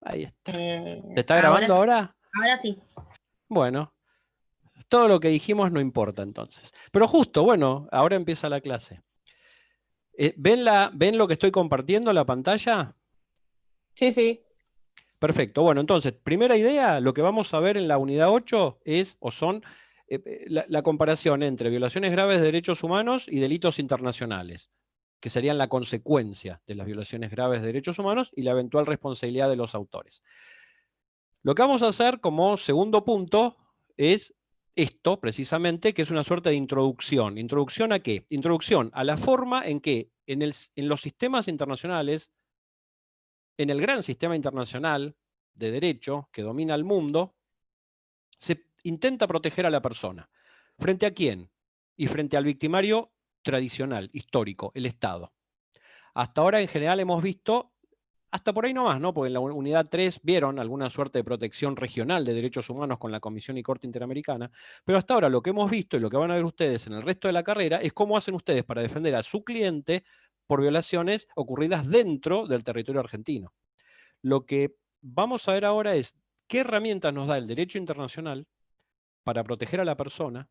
Ahí está. ¿Se está Ahora grabando sí. ahora? Ahora sí. Bueno, todo lo que dijimos no importa entonces. Pero justo, bueno, ahora empieza la clase. ¿Ven lo que estoy compartiendo, la pantalla? Sí, sí. Perfecto. Bueno, entonces, primera idea, lo que vamos a ver en la unidad 8 es, o son, la comparación entre violaciones graves de derechos humanos y delitos internacionales, que serían la consecuencia de las violaciones graves de derechos humanos y la eventual responsabilidad de los autores. Lo que vamos a hacer como segundo punto es esto, precisamente, que es una suerte de introducción. ¿Introducción a qué? Introducción a la forma en que en los sistemas internacionales, en el gran sistema internacional de derecho que domina el mundo, se intenta proteger a la persona. ¿Frente a quién? Y frente al victimario tradicional, histórico, el Estado. Hasta ahora, en general, hemos visto, hasta por ahí nomás, ¿no? Porque en la unidad 3 vieron alguna suerte de protección regional de derechos humanos con la Comisión y Corte Interamericana, pero hasta ahora lo que hemos visto y lo que van a ver ustedes en el resto de la carrera es cómo hacen ustedes para defender a su cliente por violaciones ocurridas dentro del territorio argentino. Lo que vamos a ver ahora es qué herramientas nos da el derecho internacional para proteger a la persona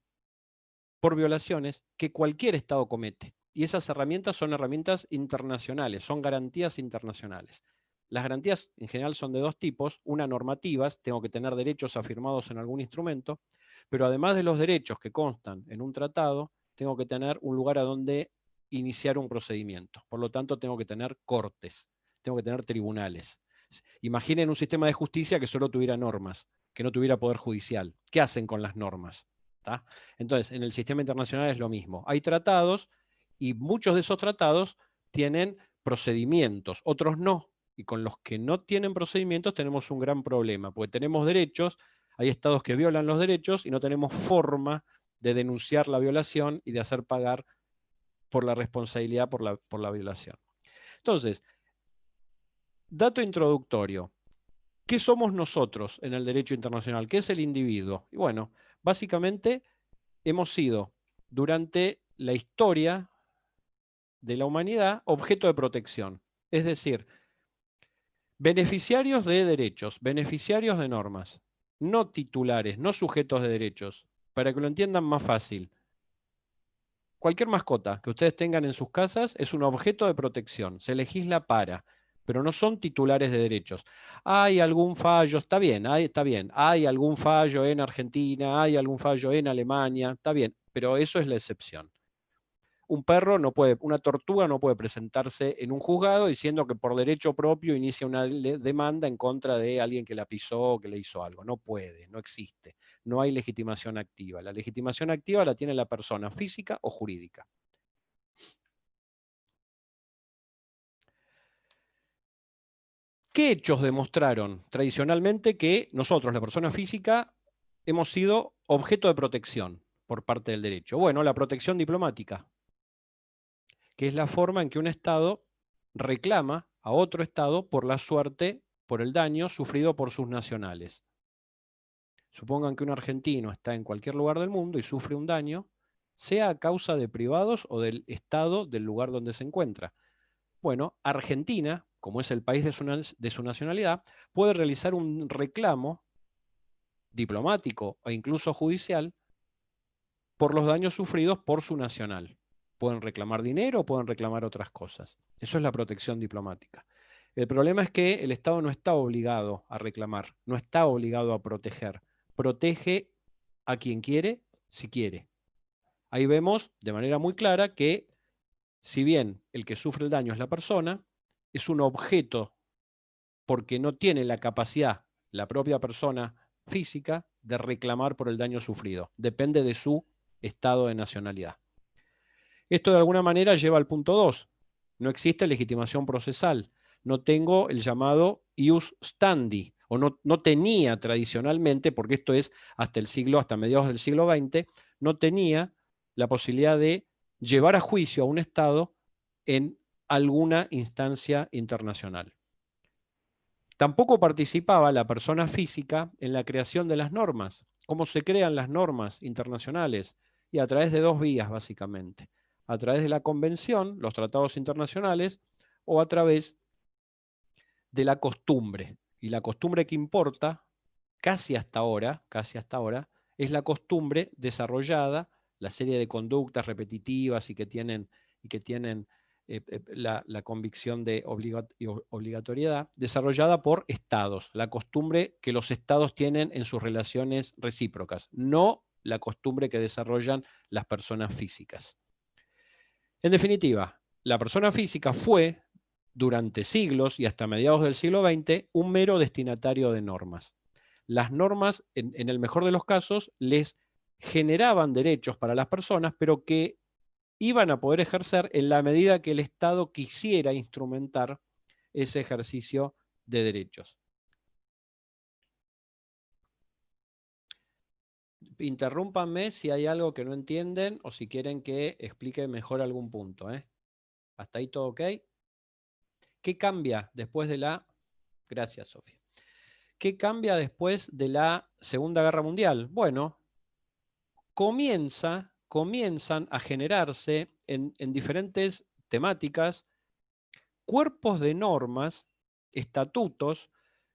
por violaciones que cualquier Estado comete. Y esas herramientas son herramientas internacionales, son garantías internacionales. Las garantías en general son de dos tipos, una normativas, tengo que tener derechos afirmados en algún instrumento, pero además de los derechos que constan en un tratado, tengo que tener un lugar a donde iniciar un procedimiento. Por lo tanto, tengo que tener cortes, tengo que tener tribunales. Imaginen un sistema de justicia que solo tuviera normas, que no tuviera poder judicial. ¿Qué hacen con las normas? ¿Tá? Entonces, en el sistema internacional es lo mismo. Hay tratados y muchos de esos tratados tienen procedimientos, otros no. Y con los que no tienen procedimientos tenemos un gran problema, porque tenemos derechos, hay estados que violan los derechos y no tenemos forma de denunciar la violación y de hacer pagar por la responsabilidad por la violación. Entonces, dato introductorio. ¿Qué somos nosotros en el derecho internacional? ¿Qué es el individuo? Y bueno, básicamente hemos sido durante la historia de la humanidad objeto de protección. Es decir, beneficiarios de derechos, beneficiarios de normas, no titulares, no sujetos de derechos. Para que lo entiendan más fácil, cualquier mascota que ustedes tengan en sus casas es un objeto de protección, se legisla para, pero no son titulares de derechos. Hay algún fallo, está bien, hay algún fallo en Argentina, hay algún fallo en Alemania, está bien, pero eso es la excepción. Un perro no puede, una tortuga no puede presentarse en un juzgado diciendo que por derecho propio inicia una demanda en contra de alguien que la pisó o que le hizo algo. No puede, no existe. No hay legitimación activa. La legitimación activa la tiene la persona física o jurídica. ¿Qué hechos demostraron tradicionalmente que nosotros, la persona física, hemos sido objeto de protección por parte del derecho? Bueno, la protección diplomática, que es la forma en que un Estado reclama a otro Estado por la suerte, por el daño sufrido por sus nacionales. Supongan que un argentino está en cualquier lugar del mundo y sufre un daño, sea a causa de privados o del Estado del lugar donde se encuentra. Bueno, Argentina, como es el país de su nacionalidad, puede realizar un reclamo diplomático e incluso judicial por los daños sufridos por su nacional. Pueden reclamar dinero o pueden reclamar otras cosas. Eso es la protección diplomática. El problema es que el Estado no está obligado a reclamar, no está obligado a proteger. Protege a quien quiere, si quiere. Ahí vemos de manera muy clara que, si bien el que sufre el daño es la persona, es un objeto porque no tiene la capacidad, la propia persona física, de reclamar por el daño sufrido. Depende de su estado de nacionalidad. Esto de alguna manera lleva al punto 2. No existe legitimación procesal. No tengo el llamado ius standi, o no tenía tradicionalmente, porque esto es hasta mediados del siglo XX, no tenía la posibilidad de llevar a juicio a un Estado en alguna instancia internacional. Tampoco participaba la persona física en la creación de las normas. ¿Cómo se crean las normas internacionales? Y a través de dos vías, básicamente. A través de la convención, los tratados internacionales, o a través de la costumbre. Y la costumbre que importa, casi hasta ahora, es la costumbre desarrollada, la serie de conductas repetitivas y que tienen la convicción de obligatoriedad, desarrollada por estados, la costumbre que los estados tienen en sus relaciones recíprocas, no la costumbre que desarrollan las personas físicas. En definitiva, la persona física fue, durante siglos y hasta mediados del siglo XX, un mero destinatario de normas. Las normas, en el mejor de los casos, les generaban derechos para las personas, pero que iban a poder ejercer en la medida que el Estado quisiera instrumentar ese ejercicio de derechos. Interrúmpanme si hay algo que no entienden o si quieren que explique mejor algún punto. ¿Hasta ahí todo ok? ¿Qué cambia después de la... Gracias, Sofía. ¿Qué cambia después de la Segunda Guerra Mundial? Bueno, comienzan a generarse en diferentes temáticas cuerpos de normas, estatutos,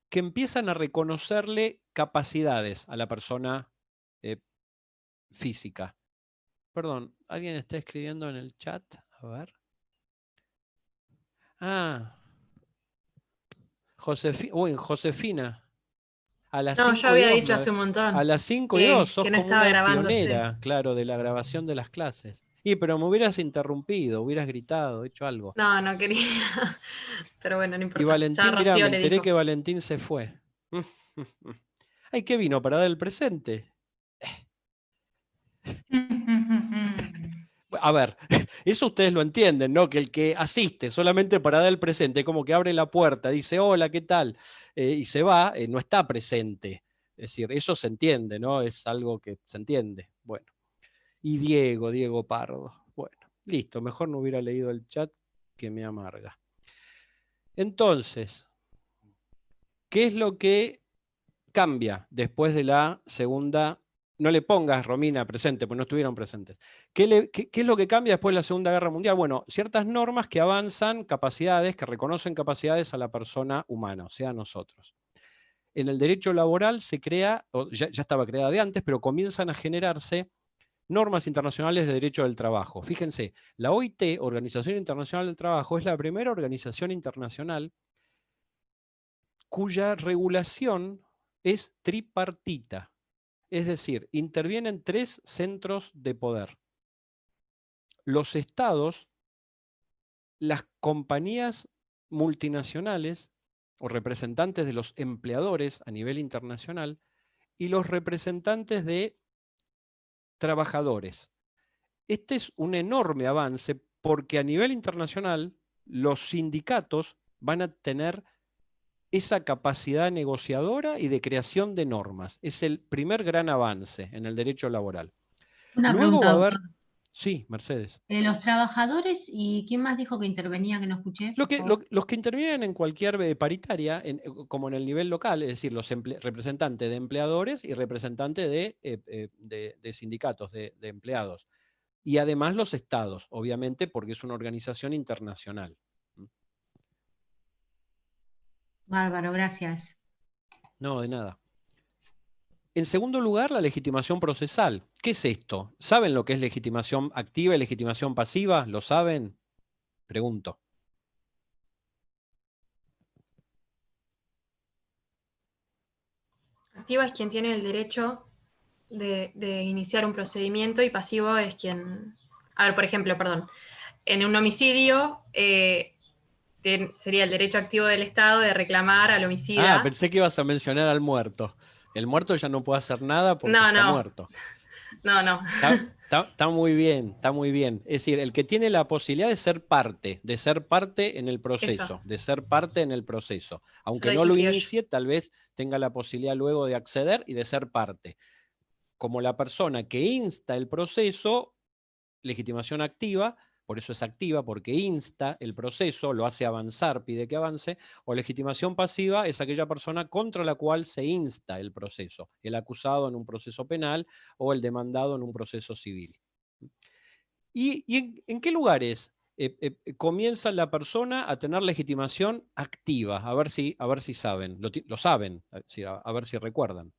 que empiezan a reconocerle capacidades a la persona eh, física. Perdón, ¿alguien está escribiendo en el chat? A ver. Ah, Josefina. A las No, yo 5 y había 2, dicho hace un a montón las 5 y 2 sos que no como estaba una grabándose. pionera, claro, de la grabación de las clases. Y pero me hubieras interrumpido, hubieras gritado, hecho algo. No, no quería. Pero bueno, no Y importa. Ya Valentín, mirá, Rocío me le enteré dijo. que Valentín se fue. Ay, ¿qué vino para dar el presente? A ver, eso ustedes lo entienden, ¿no? Que el que asiste solamente para dar el presente, como que abre la puerta, dice, hola, ¿qué tal? Y se va, no está presente. Es decir, eso se entiende, ¿no? Es algo que se entiende. Bueno. Y Diego Pardo. Bueno, listo, mejor no hubiera leído el chat que me amarga. Entonces, ¿qué es lo que cambia después de la segunda? No le pongas, Romina, presente, pues no estuvieron presentes. ¿Qué es lo que cambia después de la Segunda Guerra Mundial? Bueno, ciertas normas que avanzan capacidades, que reconocen capacidades a la persona humana, o sea, a nosotros. En el derecho laboral se crea, o ya estaba creada de antes, pero comienzan a generarse normas internacionales de derecho del trabajo. Fíjense, la OIT, Organización Internacional del Trabajo, es la primera organización internacional cuya regulación es tripartita. Es decir, intervienen tres centros de poder: los estados, las compañías multinacionales o representantes de los empleadores a nivel internacional y los representantes de trabajadores. Este es un enorme avance porque a nivel internacional los sindicatos van a tener esa capacidad negociadora y de creación de normas. Es el primer gran avance en el derecho laboral. Una Luego va pregunta, a doctor. haber... Sí, Mercedes. Los trabajadores y ¿quién más dijo que intervenía que no escuché, por favor? Los que intervienen en cualquier paritaria, como en el nivel local, es decir, los representantes de empleadores y representantes de sindicatos, de empleados. Y además los estados, obviamente, porque es una organización internacional. Bárbaro, gracias. No, de nada. En segundo lugar, la legitimación procesal. ¿Qué es esto? ¿Saben lo que es legitimación activa y legitimación pasiva? ¿Lo saben? Pregunto. Activa es quien tiene el derecho de iniciar un procedimiento y pasivo es quien... A ver, por ejemplo, perdón. En un homicidio sería el derecho activo del Estado de reclamar al Ah, homicida. pensé que ibas a mencionar al muerto. El muerto ya no puede hacer nada porque No, está no, muerto. no. Está muy bien, está muy bien. Es decir, el que tiene la posibilidad de ser parte en el Eso, proceso, de ser parte en el proceso. yo lo Aunque no dije en lo criollo. inicie, tal vez tenga la posibilidad luego de acceder y de ser parte. Como la persona que insta el proceso, legitimación activa, por eso es activa, porque insta el proceso, lo hace avanzar, pide que avance, o legitimación pasiva es aquella persona contra la cual se insta el proceso, el acusado en un proceso penal o el demandado en un proceso civil. ¿Y en qué lugares comienza la persona a tener legitimación activa, a ver si saben, lo saben, a ver si recuerdan.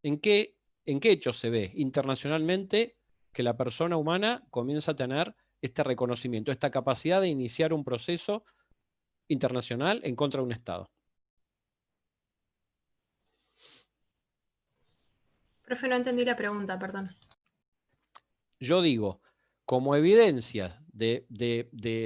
¿En qué hechos se ve internacionalmente que la persona humana comienza a tener este reconocimiento, esta capacidad de iniciar un proceso internacional en contra de un Estado? Profe, no entendí la pregunta, perdón. Yo digo, como evidencia de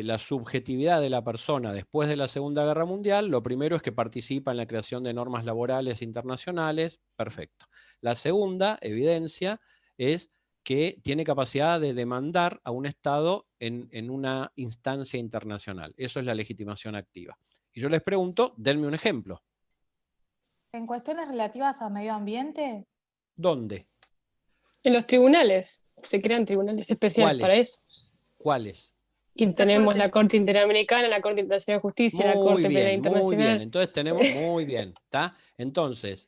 la subjetividad de la persona después de la Segunda Guerra Mundial, lo primero es que participa en la creación de normas laborales internacionales, perfecto. La segunda evidencia es que tiene capacidad de demandar a un Estado en una instancia internacional. Eso es la legitimación activa. Y yo les pregunto, denme un ejemplo. En cuestiones relativas a medio ambiente, ¿Dónde? En los tribunales, se crean tribunales especiales para ¿Cuáles? eso. ¿Cuáles? Y La tenemos Corte. la Corte Interamericana, la Corte Internacional de Justicia, la Corte Penal Muy bien. Internacional. Entonces tenemos, muy bien, ¿está? Entonces,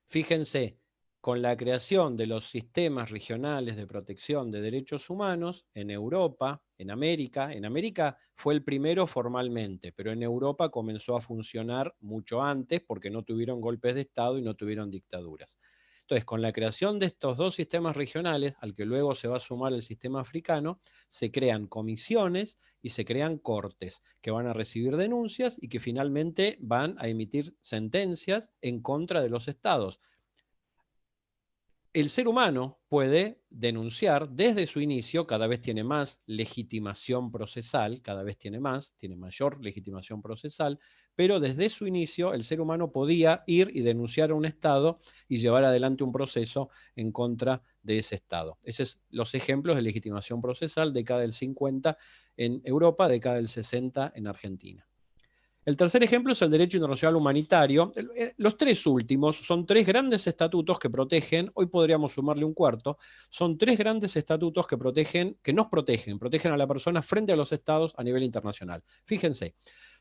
fíjense, con la creación de los sistemas regionales de protección de derechos humanos en Europa, en América fue el primero formalmente, pero en Europa comenzó a funcionar mucho antes porque no tuvieron golpes de Estado y no tuvieron dictaduras. Entonces, con la creación de estos dos sistemas regionales, al que luego se va a sumar el sistema africano, se crean comisiones y se crean cortes que van a recibir denuncias y que finalmente van a emitir sentencias en contra de los estados. El ser humano puede denunciar desde su inicio, cada vez tiene más legitimación procesal, cada vez tiene mayor legitimación procesal, pero desde su inicio el ser humano podía ir y denunciar a un Estado y llevar adelante un proceso en contra de ese Estado. Esos son los ejemplos de legitimación procesal, década del 50 en Europa, década del 60 en Argentina. El tercer ejemplo es el derecho internacional humanitario. Los tres últimos son tres grandes estatutos que protegen, hoy podríamos sumarle un cuarto, son tres grandes estatutos que protegen a la persona frente a los estados a nivel internacional. Fíjense,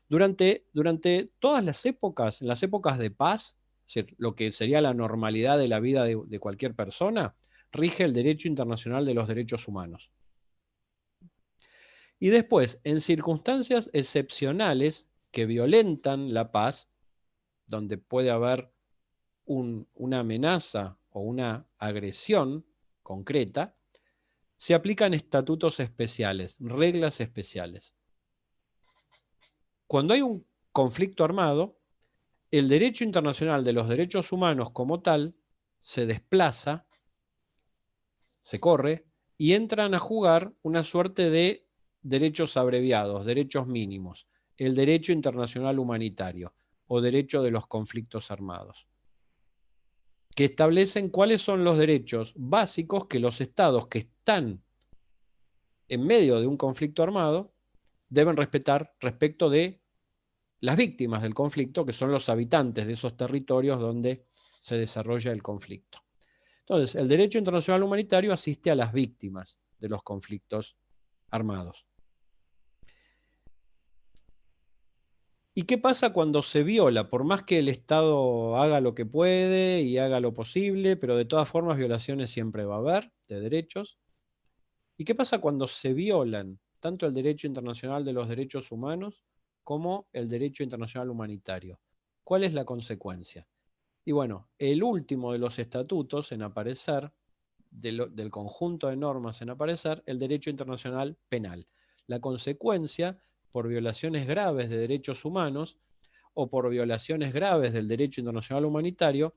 durante todas las épocas, en las épocas de paz, es decir, lo que sería la normalidad de la vida de cualquier persona, rige el derecho internacional de los derechos humanos. Y después, en circunstancias excepcionales que violentan la paz, donde puede haber una amenaza o una agresión concreta, se aplican estatutos especiales, reglas especiales. Cuando hay un conflicto armado, el derecho internacional de los derechos humanos como tal se desplaza, se corre, y entran a jugar una suerte de derechos abreviados, derechos mínimos, el derecho internacional humanitario o derecho de los conflictos armados, que establecen cuáles son los derechos básicos que los estados que están en medio de un conflicto armado deben respetar respecto de las víctimas del conflicto, que son los habitantes de esos territorios donde se desarrolla el conflicto. Entonces, el derecho internacional humanitario asiste a las víctimas de los conflictos armados. ¿Y qué pasa cuando se viola? Por más que el Estado haga lo que puede y haga lo posible, pero de todas formas violaciones siempre va a haber de derechos. ¿Y qué pasa cuando se violan tanto el derecho internacional de los derechos humanos como el derecho internacional humanitario? ¿Cuál es la consecuencia? Y bueno, el último de los estatutos en aparecer, del conjunto de normas en aparecer, el derecho internacional penal. La consecuencia por violaciones graves de derechos humanos o por violaciones graves del derecho internacional humanitario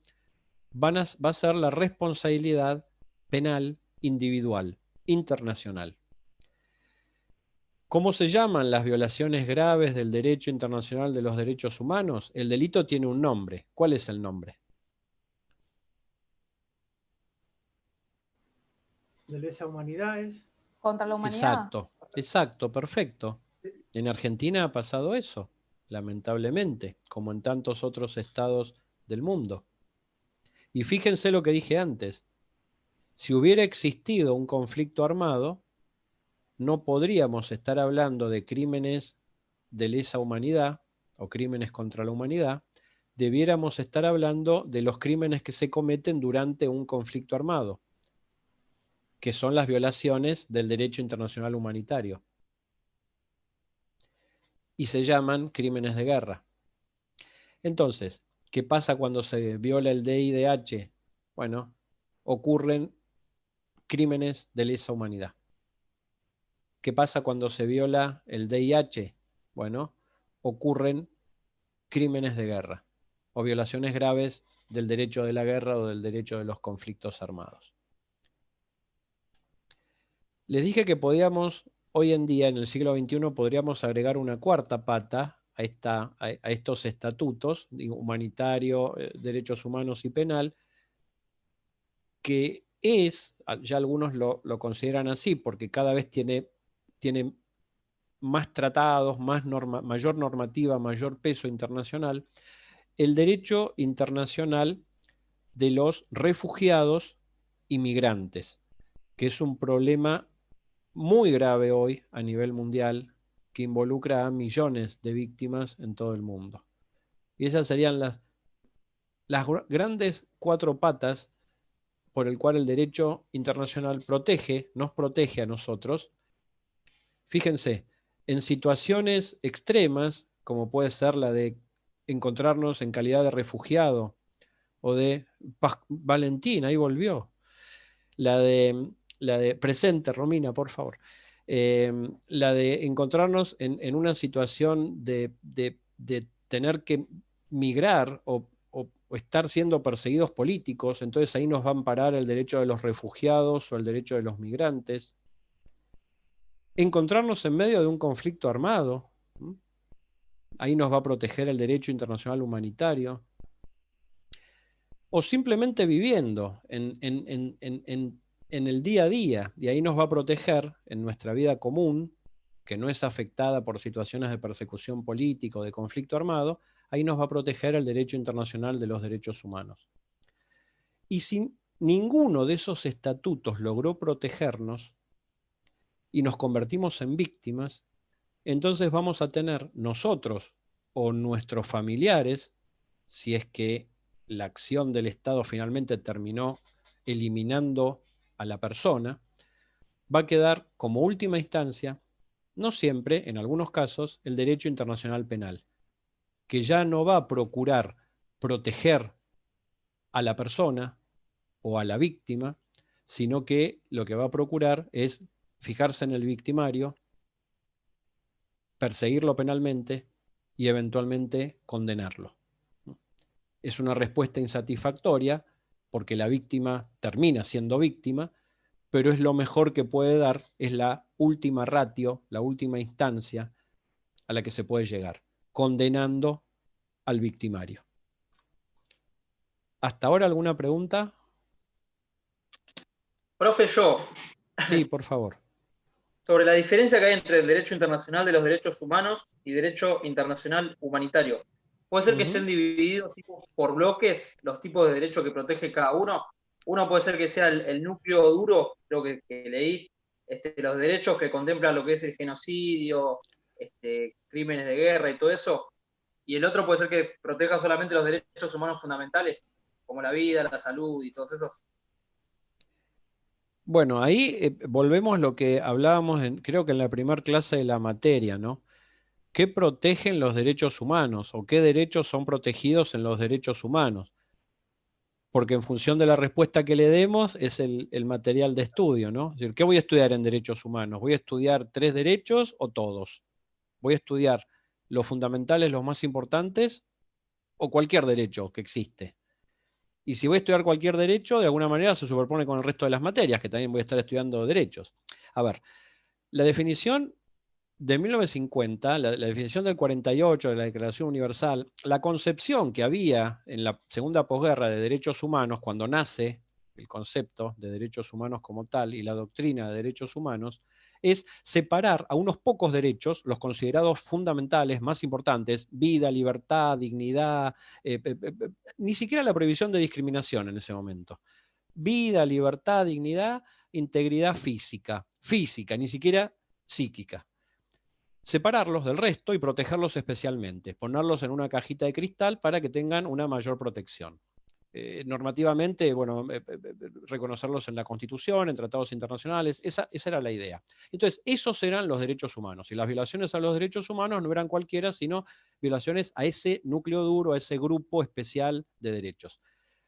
va a ser la responsabilidad penal individual, internacional. ¿Cómo se llaman las violaciones graves del derecho internacional de los derechos humanos? El delito tiene un nombre. ¿Cuál es el nombre? De lesa humanidades. contra la humanidad. Exacto, perfecto. En Argentina ha pasado eso, lamentablemente, como en tantos otros estados del mundo. Y fíjense lo que dije antes. Si hubiera existido un conflicto armado, no podríamos estar hablando de crímenes de lesa humanidad o crímenes contra la humanidad, debiéramos estar hablando de los crímenes que se cometen durante un conflicto armado, que son las violaciones del derecho internacional humanitario. y se llaman crímenes de guerra. Entonces, ¿qué pasa cuando se viola el DIDH? Bueno, ocurren crímenes de lesa humanidad. ¿Qué pasa cuando se viola el DIH? Bueno, ocurren crímenes de guerra o violaciones graves del derecho de la guerra o del derecho de los conflictos armados. Les dije que podíamos, hoy en día, en el siglo XXI, podríamos agregar una cuarta pata a estos estatutos, humanitario, derechos humanos y penal, que es, ya algunos lo consideran así, porque cada vez tiene más tratados, mayor normativa, mayor peso internacional, el derecho internacional de los refugiados y migrantes, que es un problema muy grave hoy a nivel mundial, que involucra a millones de víctimas en todo el mundo. Y esas serían las grandes cuatro patas por el cual el derecho internacional nos protege a nosotros. Fíjense, en situaciones extremas, como puede ser la de encontrarnos en calidad de refugiado, o de Valentín, ahí volvió, la de presente, Romina, por favor. La de encontrarnos en una situación de tener que migrar o estar siendo perseguidos políticos, entonces ahí nos va a amparar el derecho de los refugiados o el derecho de los migrantes. Encontrarnos en medio de un conflicto armado, ¿m? Ahí nos va a proteger el derecho internacional humanitario. O simplemente viviendo en el día a día, y ahí nos va a proteger en nuestra vida común, que no es afectada por situaciones de persecución política o de conflicto armado, ahí nos va a proteger el derecho internacional de los derechos humanos. Y si ninguno de esos estatutos logró protegernos y nos convertimos en víctimas, entonces vamos a tener nosotros o nuestros familiares, si es que la acción del Estado finalmente terminó eliminando a la persona, va a quedar como última instancia, no siempre, en algunos casos, el derecho internacional penal, que ya no va a procurar proteger a la persona o a la víctima, sino que lo que va a procurar es fijarse en el victimario, perseguirlo penalmente y eventualmente condenarlo. Es una respuesta insatisfactoria porque la víctima termina siendo víctima, pero es lo mejor que puede dar, es la última ratio, la última instancia a la que se puede llegar, condenando al victimario. ¿Hasta ahora alguna pregunta? Profe, yo, Sí, por favor. sobre la diferencia que hay entre el derecho internacional de los derechos humanos y derecho internacional humanitario. ¿Puede ser que estén divididos por bloques los tipos de derecho que protege cada uno? Uno puede ser que sea el núcleo duro, creo que leí, los derechos que contemplan lo que es el genocidio, crímenes de guerra y todo eso, y el otro puede ser que proteja solamente los derechos humanos fundamentales, como la vida, la salud y todos esos. Bueno, ahí volvemos a lo que hablábamos, creo que en la primera clase de la materia, ¿no? ¿Qué protegen los derechos humanos o qué derechos son protegidos en los derechos humanos? Porque en función de la respuesta que le demos es el material de estudio, ¿no? Es decir, ¿qué voy a estudiar en derechos humanos? ¿Voy a estudiar 3 derechos o todos? ¿Voy a estudiar los fundamentales, los más importantes, o cualquier derecho que existe? Y si voy a estudiar cualquier derecho, de alguna manera se superpone con el resto de las materias, que también voy a estar estudiando derechos. A ver, la definición de 1950, la definición del 48 de la Declaración Universal, la concepción que había en la segunda posguerra de derechos humanos, cuando nace el concepto de derechos humanos como tal y la doctrina de derechos humanos, es separar a unos pocos derechos, los considerados fundamentales, más importantes, vida, libertad, dignidad, ni siquiera la prohibición de discriminación en ese momento. Vida, libertad, dignidad, integridad física, ni siquiera psíquica. Separarlos del resto y protegerlos especialmente, ponerlos en una cajita de cristal para que tengan una mayor protección. normativamente, bueno, reconocerlos en la Constitución, en tratados internacionales, esa era la idea. Entonces, esos eran los derechos humanos, y las violaciones a los derechos humanos no eran cualquiera, sino violaciones a ese núcleo duro, a ese grupo especial de derechos.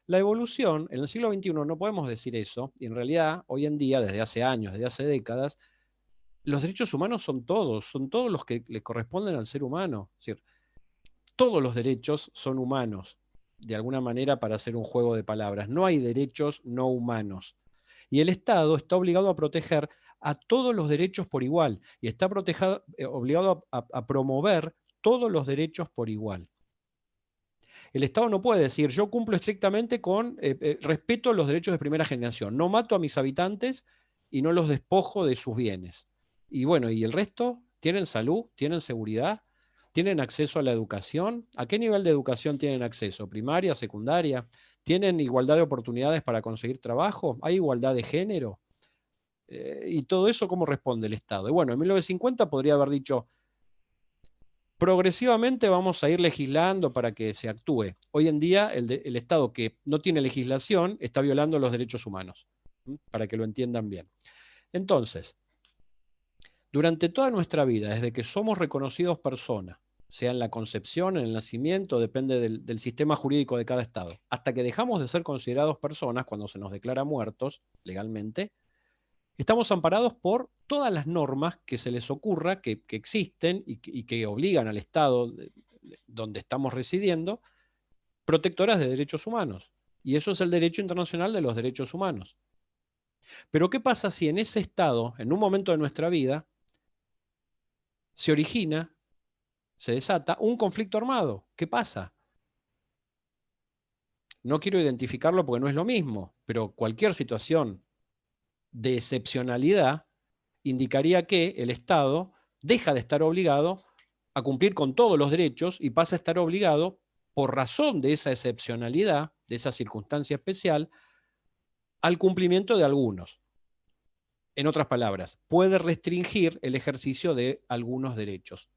La evolución, en el siglo XXI no podemos decir eso, y en realidad, hoy en día, desde hace años, desde hace décadas, los derechos humanos son todos los que le corresponden al ser humano. Es decir, todos los derechos son humanos, de alguna manera, para hacer un juego de palabras. No hay derechos no humanos. Y el Estado está obligado a proteger a todos los derechos por igual, y está obligado a promover todos los derechos por igual. El Estado no puede decir, yo cumplo estrictamente con, respeto los derechos de primera generación, no mato a mis habitantes y no los despojo de sus bienes. Y bueno, ¿y el resto? ¿Tienen salud? ¿Tienen seguridad? ¿Tienen acceso a la educación? ¿A qué nivel de educación tienen acceso? ¿Primaria, secundaria? ¿Tienen igualdad de oportunidades para conseguir trabajo? ¿Hay igualdad de género? Y todo eso, ¿cómo responde el Estado? Y bueno, en 1950 podría haber dicho, progresivamente vamos a ir legislando para que se actúe. Hoy en día el Estado que no tiene legislación está violando los derechos humanos, para que lo entiendan bien. Entonces, durante toda nuestra vida, desde que somos reconocidos personas, sea en la concepción, en el nacimiento, depende del sistema jurídico de cada Estado, hasta que dejamos de ser considerados personas cuando se nos declara muertos legalmente, estamos amparados por todas las normas que se les ocurra, que existen y que obligan al Estado donde estamos residiendo, protectoras de derechos humanos. Y eso es el derecho internacional de los derechos humanos. Pero ¿qué pasa si en ese Estado, en un momento de nuestra vida, se origina, se desata un conflicto armado? ¿Qué pasa? No quiero identificarlo porque no es lo mismo, pero cualquier situación de excepcionalidad indicaría que el Estado deja de estar obligado a cumplir con todos los derechos y pasa a estar obligado, por razón de esa excepcionalidad, de esa circunstancia especial, al cumplimiento de algunos. En otras palabras, puede restringir el ejercicio de algunos derechos.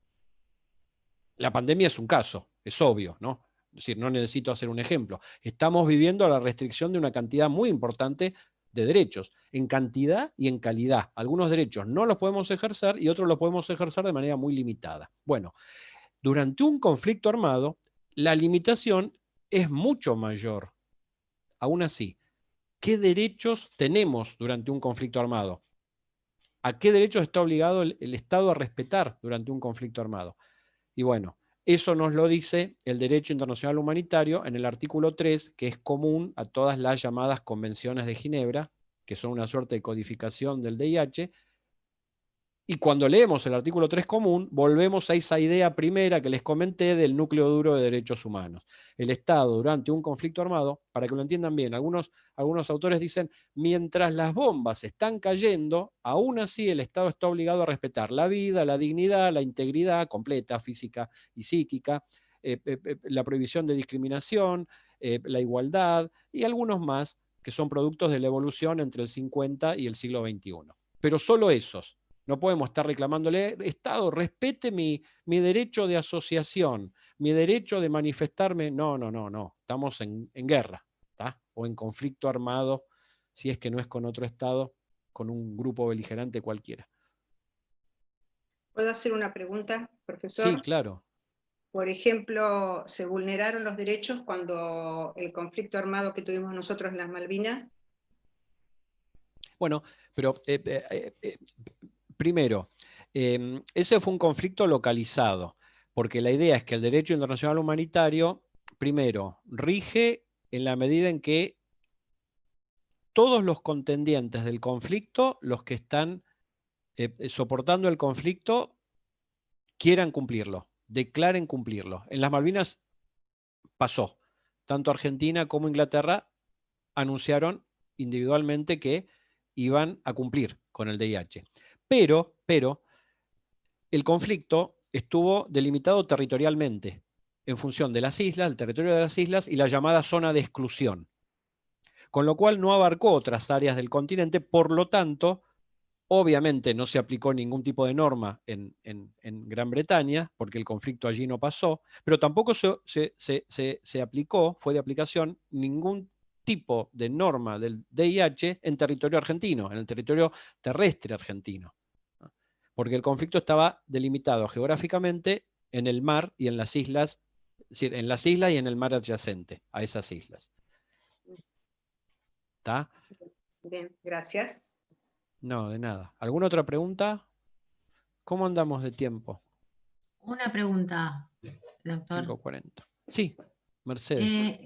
La pandemia es un caso, es obvio, ¿no? Es decir, no necesito hacer un ejemplo. Estamos viviendo la restricción de una cantidad muy importante de derechos, en cantidad y en calidad. Algunos derechos no los podemos ejercer y otros los podemos ejercer de manera muy limitada. Bueno, durante un conflicto armado, la limitación es mucho mayor. Aún así, ¿qué derechos tenemos durante un conflicto armado? ¿A qué derechos está obligado el Estado a respetar durante un conflicto armado? Y bueno, eso nos lo dice el derecho internacional humanitario en el artículo 3, que es común a todas las llamadas convenciones de Ginebra, que son una suerte de codificación del DIH. Y cuando leemos el artículo 3 común, volvemos a esa idea primera que les comenté del núcleo duro de derechos humanos. El Estado, durante un conflicto armado, para que lo entiendan bien, algunos autores dicen, mientras las bombas están cayendo, aún así el Estado está obligado a respetar la vida, la dignidad, la integridad completa, física y psíquica, la prohibición de discriminación, la igualdad y algunos más que son productos de la evolución entre el 50 y el siglo XXI. Pero solo esos. No podemos estar reclamándole, Estado, respete mi derecho de asociación, mi derecho de manifestarme. No. Estamos en guerra, ¿tá? O en conflicto armado, si es que no es con otro Estado, con un grupo beligerante cualquiera. ¿Puedo hacer una pregunta, profesor? Sí, claro. Por ejemplo, ¿se vulneraron los derechos cuando el conflicto armado que tuvimos nosotros en las Malvinas? Bueno, pero primero, ese fue un conflicto localizado, porque la idea es que el derecho internacional humanitario, primero, rige en la medida en que todos los contendientes del conflicto, los que están soportando el conflicto, quieran cumplirlo, declaren cumplirlo. En las Malvinas pasó. Tanto Argentina como Inglaterra anunciaron individualmente que iban a cumplir con el DIH. Pero el conflicto estuvo delimitado territorialmente en función de las islas, el territorio de las islas y la llamada zona de exclusión. Con lo cual no abarcó otras áreas del continente, por lo tanto, Obviamente no se aplicó ningún tipo de norma en Gran Bretaña, porque el conflicto allí no pasó, pero tampoco se aplicó, fue de aplicación, ningún tipo de norma del DIH en territorio argentino, en el territorio terrestre argentino, ¿no? Porque el conflicto estaba delimitado geográficamente en el mar y en las islas, es decir, en las islas y en el mar adyacente a esas islas. ¿Está? Bien, gracias. No, de nada. ¿Alguna otra pregunta? ¿Cómo andamos de tiempo? Una pregunta, doctor. 5:40. Sí, Mercedes.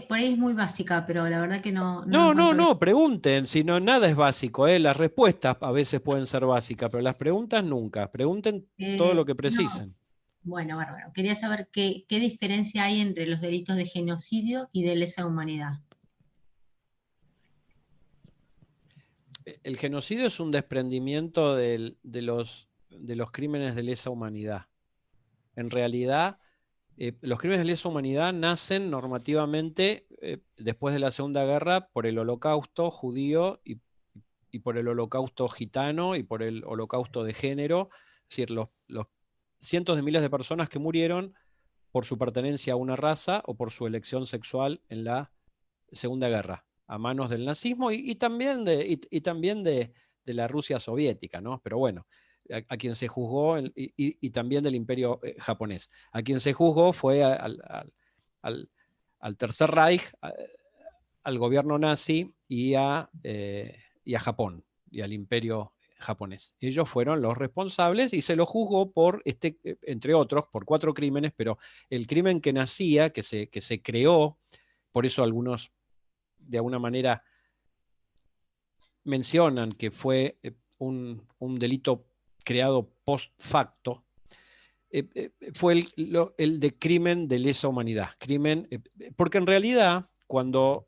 Por ahí es muy básica, pero la verdad que no No, encuentro bien. pregunten, si no, nada es básico, ¿eh? Las respuestas a veces pueden ser básicas, pero las preguntas nunca. Pregunten todo lo que No, precisen. bueno, bárbaro. Quería saber qué diferencia hay entre los delitos de genocidio y de lesa humanidad. El genocidio es un desprendimiento de los crímenes de lesa humanidad. En realidad, los crímenes de lesa humanidad nacen normativamente después de la Segunda Guerra por el Holocausto judío y por el Holocausto gitano y por el Holocausto de género, es decir, los cientos de miles de personas que murieron por su pertenencia a una raza o por su elección sexual en la Segunda Guerra, a manos del nazismo y también de la Rusia soviética, ¿no? Pero bueno, a quien se juzgó, y también del Imperio japonés. A quien se juzgó fue al Tercer Reich, al gobierno nazi y a Japón, y al Imperio japonés. Ellos fueron los responsables y se los juzgó por, entre otros, por 4 crímenes, pero el crimen que nacía, que se creó, por eso algunos de alguna manera mencionan que fue un delito creado post facto, fue el de crimen de lesa humanidad. Porque en realidad, cuando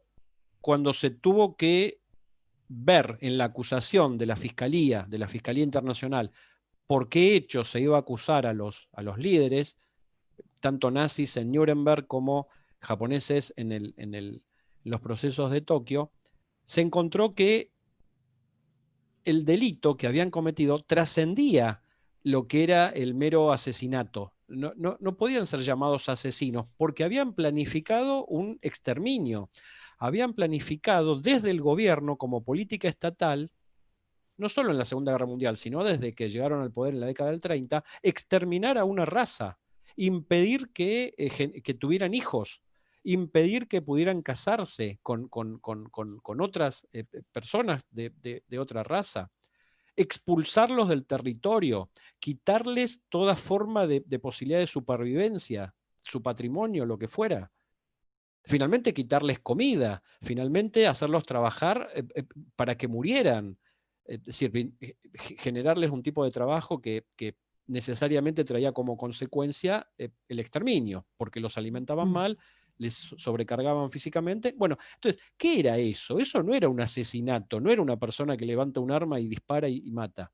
se tuvo que ver en la acusación de la Fiscalía Internacional, por qué hecho se iba a acusar a los líderes, tanto nazis en Nuremberg como japoneses en los procesos de Tokio, se encontró que el delito que habían cometido trascendía lo que era el mero asesinato. No podían ser llamados asesinos porque habían planificado un exterminio. Habían planificado desde el gobierno como política estatal, no solo en la Segunda Guerra Mundial, sino desde que llegaron al poder en la década del 30, exterminar a una raza, impedir que tuvieran hijos, impedir que pudieran casarse con otras personas de otra raza, expulsarlos del territorio, quitarles toda forma de posibilidad de supervivencia, su patrimonio, lo que fuera. Finalmente quitarles comida, finalmente hacerlos trabajar para que murieran. Es decir, generarles un tipo de trabajo que necesariamente traía como consecuencia el exterminio, porque los alimentaban mal, les sobrecargaban físicamente. Bueno, entonces, ¿qué era eso? Eso no era un asesinato, no era una persona que levanta un arma y dispara y mata.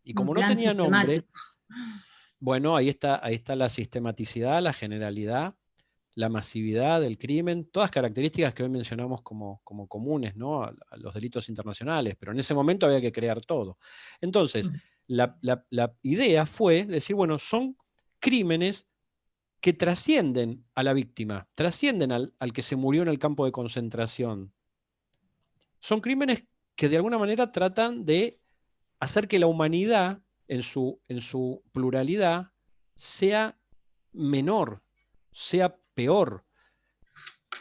Y como Un no plan tenía nombre, sistemático. bueno, ahí está la sistematicidad, la generalidad, la masividad del crimen, todas características que hoy mencionamos como comunes, ¿no? a los delitos internacionales, pero en ese momento había que crear todo. Entonces, la idea fue decir, bueno, son crímenes que trascienden a la víctima, trascienden al que se murió en el campo de concentración. Son crímenes que de alguna manera tratan de hacer que la humanidad, en su pluralidad, sea menor, sea peor,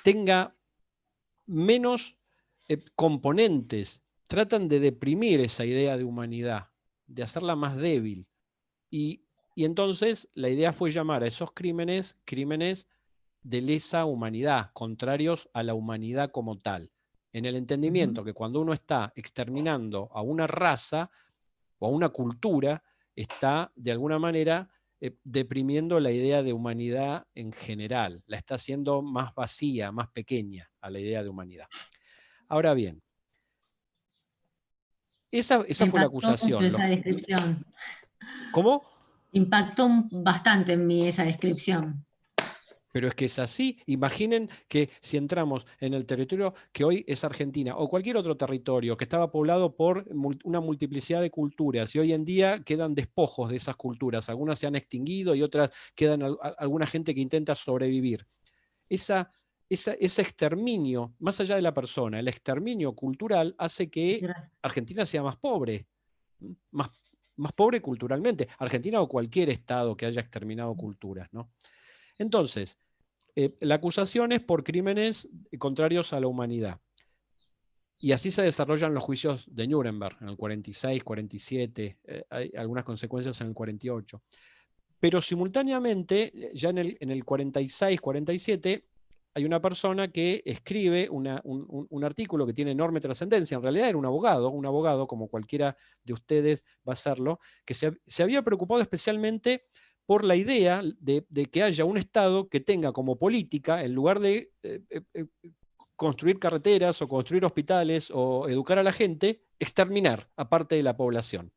tenga menos componentes. Tratan de deprimir esa idea de humanidad, de hacerla más débil. Y entonces la idea fue llamar a esos crímenes de lesa humanidad, contrarios a la humanidad como tal. En el entendimiento que cuando uno está exterminando a una raza o a una cultura, está de alguna manera deprimiendo la idea de humanidad en general, la está haciendo más vacía, más pequeña a la idea de humanidad. Ahora bien, esa fue la Impactó mucho acusación. esa descripción. ¿Cómo? Impactó bastante en mí esa descripción. Pero es que es así. Imaginen que si entramos en el territorio que hoy es Argentina o cualquier otro territorio que estaba poblado por una multiplicidad de culturas y hoy en día quedan despojos de esas culturas. Algunas se han extinguido y otras quedan alguna gente que intenta sobrevivir. Ese exterminio, más allá de la persona, el exterminio cultural hace que Argentina sea más pobre, más, más pobre culturalmente. Argentina o cualquier estado que haya exterminado culturas, ¿no? Entonces, la acusación es por crímenes contrarios a la humanidad. Y así se desarrollan los juicios de Nuremberg, en el 46, 47, hay algunas consecuencias en el 48. Pero simultáneamente, ya en el 46, 47, hay una persona que escribe un artículo que tiene enorme trascendencia. En realidad era un abogado como cualquiera de ustedes va a serlo, que se había preocupado especialmente por la idea de que haya un Estado que tenga como política, en lugar de construir carreteras o construir hospitales o educar a la gente, exterminar a parte de la población.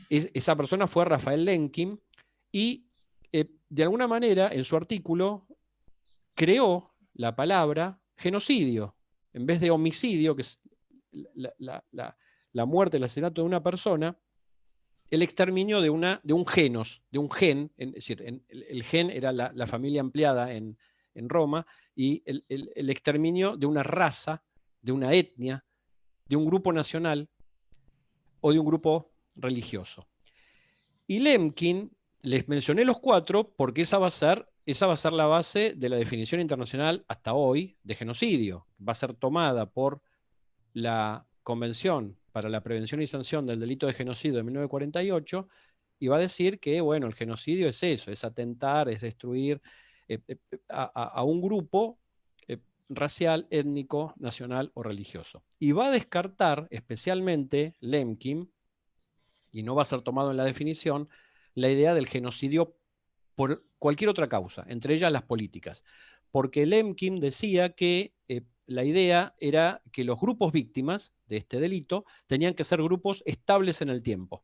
Esa persona fue Rafael Lemkin y de alguna manera en su artículo creó la palabra genocidio. En vez de homicidio, que es la muerte, el asesinato de una persona, el exterminio de un genos, de un gen, es decir, el gen era la familia ampliada en Roma, y el exterminio de una raza, de una etnia, de un grupo nacional o de un grupo religioso. Y Lemkin, les mencioné los 4 porque esa va a ser la base de la definición internacional hasta hoy de genocidio. Va a ser tomada por la Convención para la Prevención y Sanción del Delito de Genocidio de 1948 y va a decir que, bueno, el genocidio es eso, es atentar, es destruir a un grupo racial, étnico, nacional o religioso. Y va a descartar especialmente Lemkin, y no va a ser tomado en la definición, la idea del genocidio por cualquier otra causa, entre ellas las políticas. Porque Lemkin decía que la idea era que los grupos víctimas de este delito tenían que ser grupos estables en el tiempo.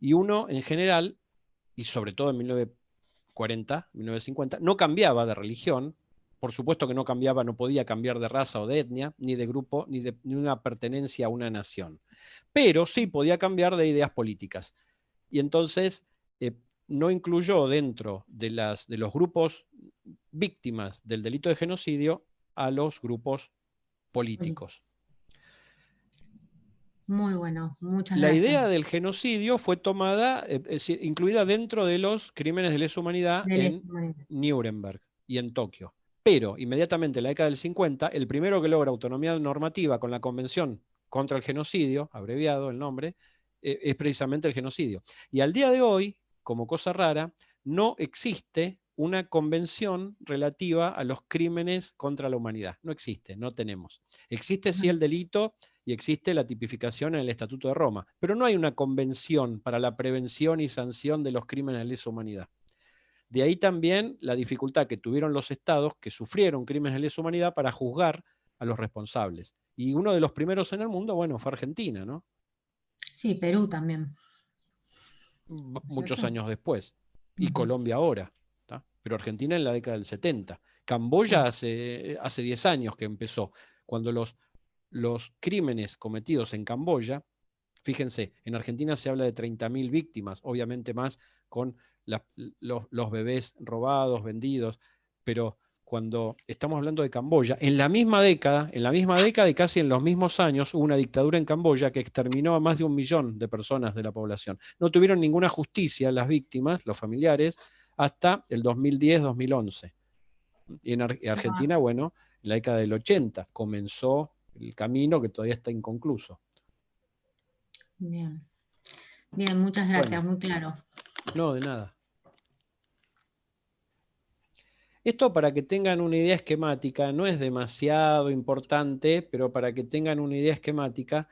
Y uno, en general, y sobre todo en 1940, 1950, no cambiaba de religión. Por supuesto que no cambiaba, no podía cambiar de raza o de etnia, ni de grupo, ni una pertenencia a una nación. Pero sí podía cambiar de ideas políticas. Y entonces no incluyó dentro de los grupos víctimas del delito de genocidio a los grupos políticos. Muy bueno, muchas La gracias. idea del genocidio fue tomada, incluida dentro de los crímenes de lesa humanidad en Nuremberg y en Tokio. Pero inmediatamente en la década del 50, el primero que logra autonomía normativa con la Convención contra el Genocidio, abreviado el nombre, es precisamente el genocidio. Y al día de hoy, como cosa rara, no existe una convención relativa a los crímenes contra la humanidad. No existe, no tenemos. Existe sí el delito y existe la tipificación en el Estatuto de Roma, pero no hay una convención para la prevención y sanción de los crímenes de lesa humanidad. De ahí también la dificultad que tuvieron los estados que sufrieron crímenes de lesa humanidad para juzgar a los responsables. Y uno de los primeros en el mundo, bueno, fue Argentina, ¿no? Sí, Perú también. Muchos años después. Y Colombia ahora. ¿tá? Pero Argentina en la década del 70. Camboya hace 10 años que empezó. Cuando los crímenes cometidos en Camboya, fíjense, en Argentina se habla de 30.000 víctimas, obviamente más con los bebés robados, vendidos, pero cuando estamos hablando de Camboya, en la misma década y casi en los mismos años, hubo una dictadura en Camboya que exterminó a más de 1 millón de personas de la población. No tuvieron ninguna justicia las víctimas, los familiares, hasta el 2010-2011. Y en Argentina, bueno, en la década del 80 comenzó el camino que todavía está inconcluso. Bien. Bien, muchas gracias, muy claro. No, de nada. Esto para que tengan una idea esquemática, no es demasiado importante, pero para que tengan una idea esquemática,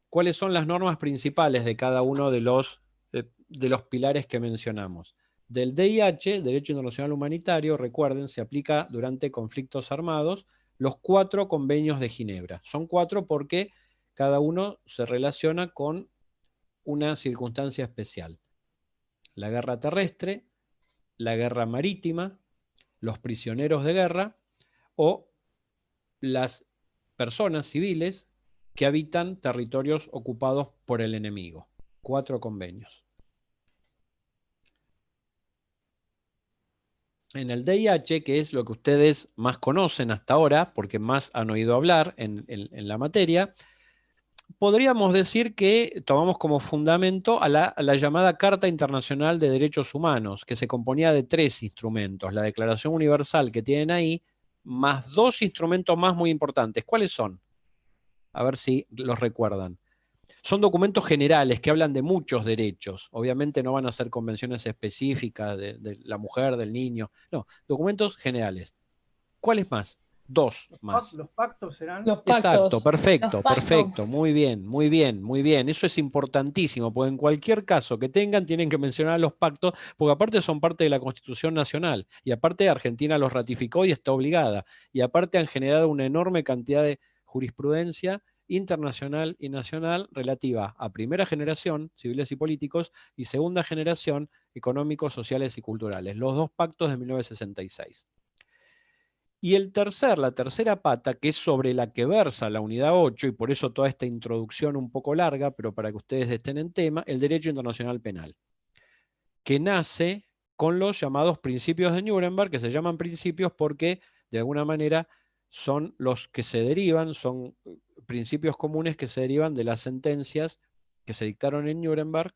¿cuáles son las normas principales de cada uno de los pilares que mencionamos? Del DIH, Derecho Internacional Humanitario, recuerden, se aplica durante conflictos armados los 4 convenios de Ginebra. Son 4 porque cada uno se relaciona con una circunstancia especial. La guerra terrestre, la guerra marítima, los prisioneros de guerra o las personas civiles que habitan territorios ocupados por el enemigo. 4 convenios. En el DIH, que es lo que ustedes más conocen hasta ahora, porque más han oído hablar en la materia, podríamos decir que tomamos como fundamento a la llamada Carta Internacional de Derechos Humanos, que se componía de 3 instrumentos. La Declaración Universal que tienen ahí, más 2 instrumentos más muy importantes. ¿Cuáles son? A ver si los recuerdan. Son documentos generales que hablan de muchos derechos. Obviamente no van a ser convenciones específicas de la mujer, del niño. No, documentos generales. ¿Cuáles más? 2 más. Los pactos serán. Los Exacto, pactos. perfecto, Los pactos. perfecto. Muy bien, muy bien, muy bien. Eso es importantísimo, porque en cualquier caso que tengan, tienen que mencionar los pactos, porque aparte son parte de la Constitución Nacional, y aparte Argentina los ratificó y está obligada, y aparte han generado una enorme cantidad de jurisprudencia internacional y nacional relativa a primera generación, civiles y políticos, y segunda generación, económicos, sociales y culturales. Los 2 pactos de 1966. Y la tercera pata, que es sobre la que versa la unidad 8, y por eso toda esta introducción un poco larga, pero para que ustedes estén en tema, el derecho internacional penal, que nace con los llamados principios de Nuremberg, que se llaman principios porque de alguna manera son los que se derivan, son principios comunes que se derivan de las sentencias que se dictaron en Nuremberg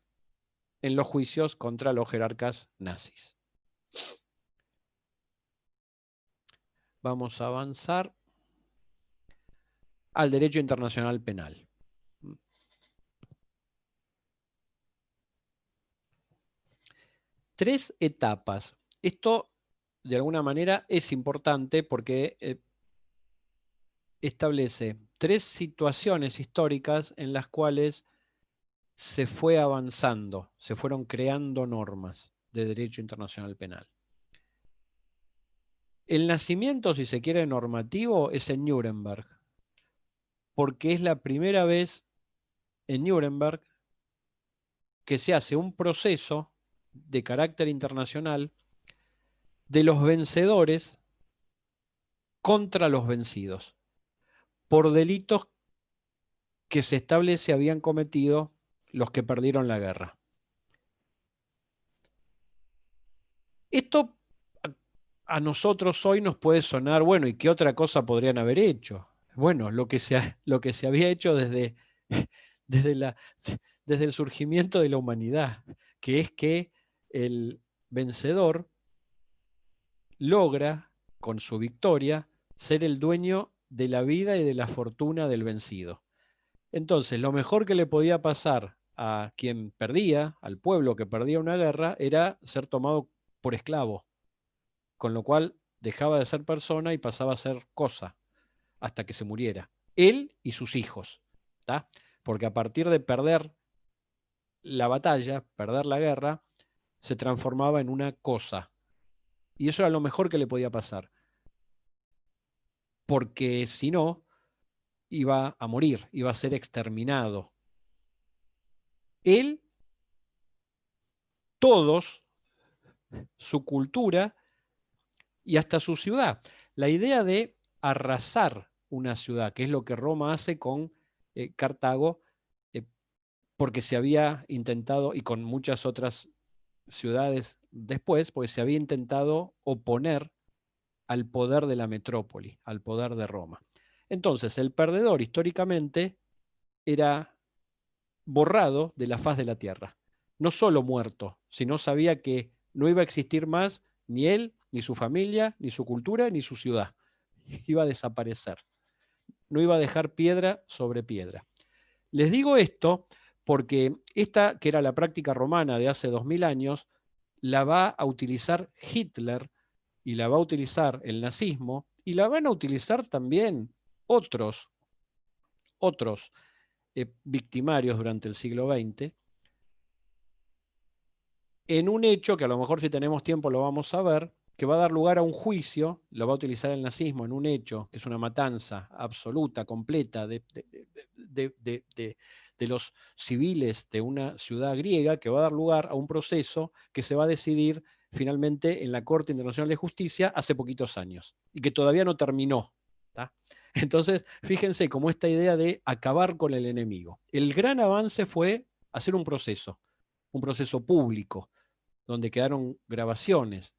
en los juicios contra los jerarcas nazis. Vamos a avanzar al derecho internacional penal. 3 etapas. Esto, de alguna manera, es importante porque establece 3 situaciones históricas en las cuales se fue avanzando, se fueron creando normas de derecho internacional penal. El nacimiento, si se quiere, normativo es en Nuremberg, porque es la primera vez en Nuremberg que se hace un proceso de carácter internacional de los vencedores contra los vencidos, por delitos que se establece habían cometido los que perdieron la guerra. Esto a nosotros hoy nos puede sonar, bueno, ¿y qué otra cosa podrían haber hecho? Bueno, lo que se había hecho desde el surgimiento de la humanidad, que es que el vencedor logra, con su victoria, ser el dueño de la vida y de la fortuna del vencido. Entonces, lo mejor que le podía pasar a quien perdía, al pueblo que perdía una guerra, era ser tomado por esclavo, con lo cual dejaba de ser persona y pasaba a ser cosa, hasta que se muriera. Él y sus hijos, ¿tá? Porque a partir de perder la batalla, perder la guerra, se transformaba en una cosa. Y eso era lo mejor que le podía pasar. Porque si no, iba a morir, iba a ser exterminado. Él, todos, su cultura y hasta su ciudad. La idea de arrasar una ciudad, que es lo que Roma hace con Cartago, porque se había intentado, y con muchas otras ciudades después, porque se había intentado oponer al poder de la metrópoli, al poder de Roma. Entonces, el perdedor históricamente era borrado de la faz de la tierra. No solo muerto, sino sabía que no iba a existir más ni él, ni su familia, ni su cultura, ni su ciudad. Iba a desaparecer. No iba a dejar piedra sobre piedra. Les digo esto porque esta, que era la práctica romana de hace 2000 años, la va a utilizar Hitler y la va a utilizar el nazismo y la van a utilizar también otros victimarios durante el siglo XX, en un hecho que a lo mejor si tenemos tiempo lo vamos a ver, que va a dar lugar a un juicio, lo va a utilizar el nazismo en un hecho, que es una matanza absoluta, completa de los civiles de una ciudad griega, que va a dar lugar a un proceso que se va a decidir finalmente en la Corte Internacional de Justicia hace poquitos años, y que todavía no terminó. ¿Tá? Entonces, fíjense cómo esta idea de acabar con el enemigo. El gran avance fue hacer un proceso público, donde quedaron grabaciones.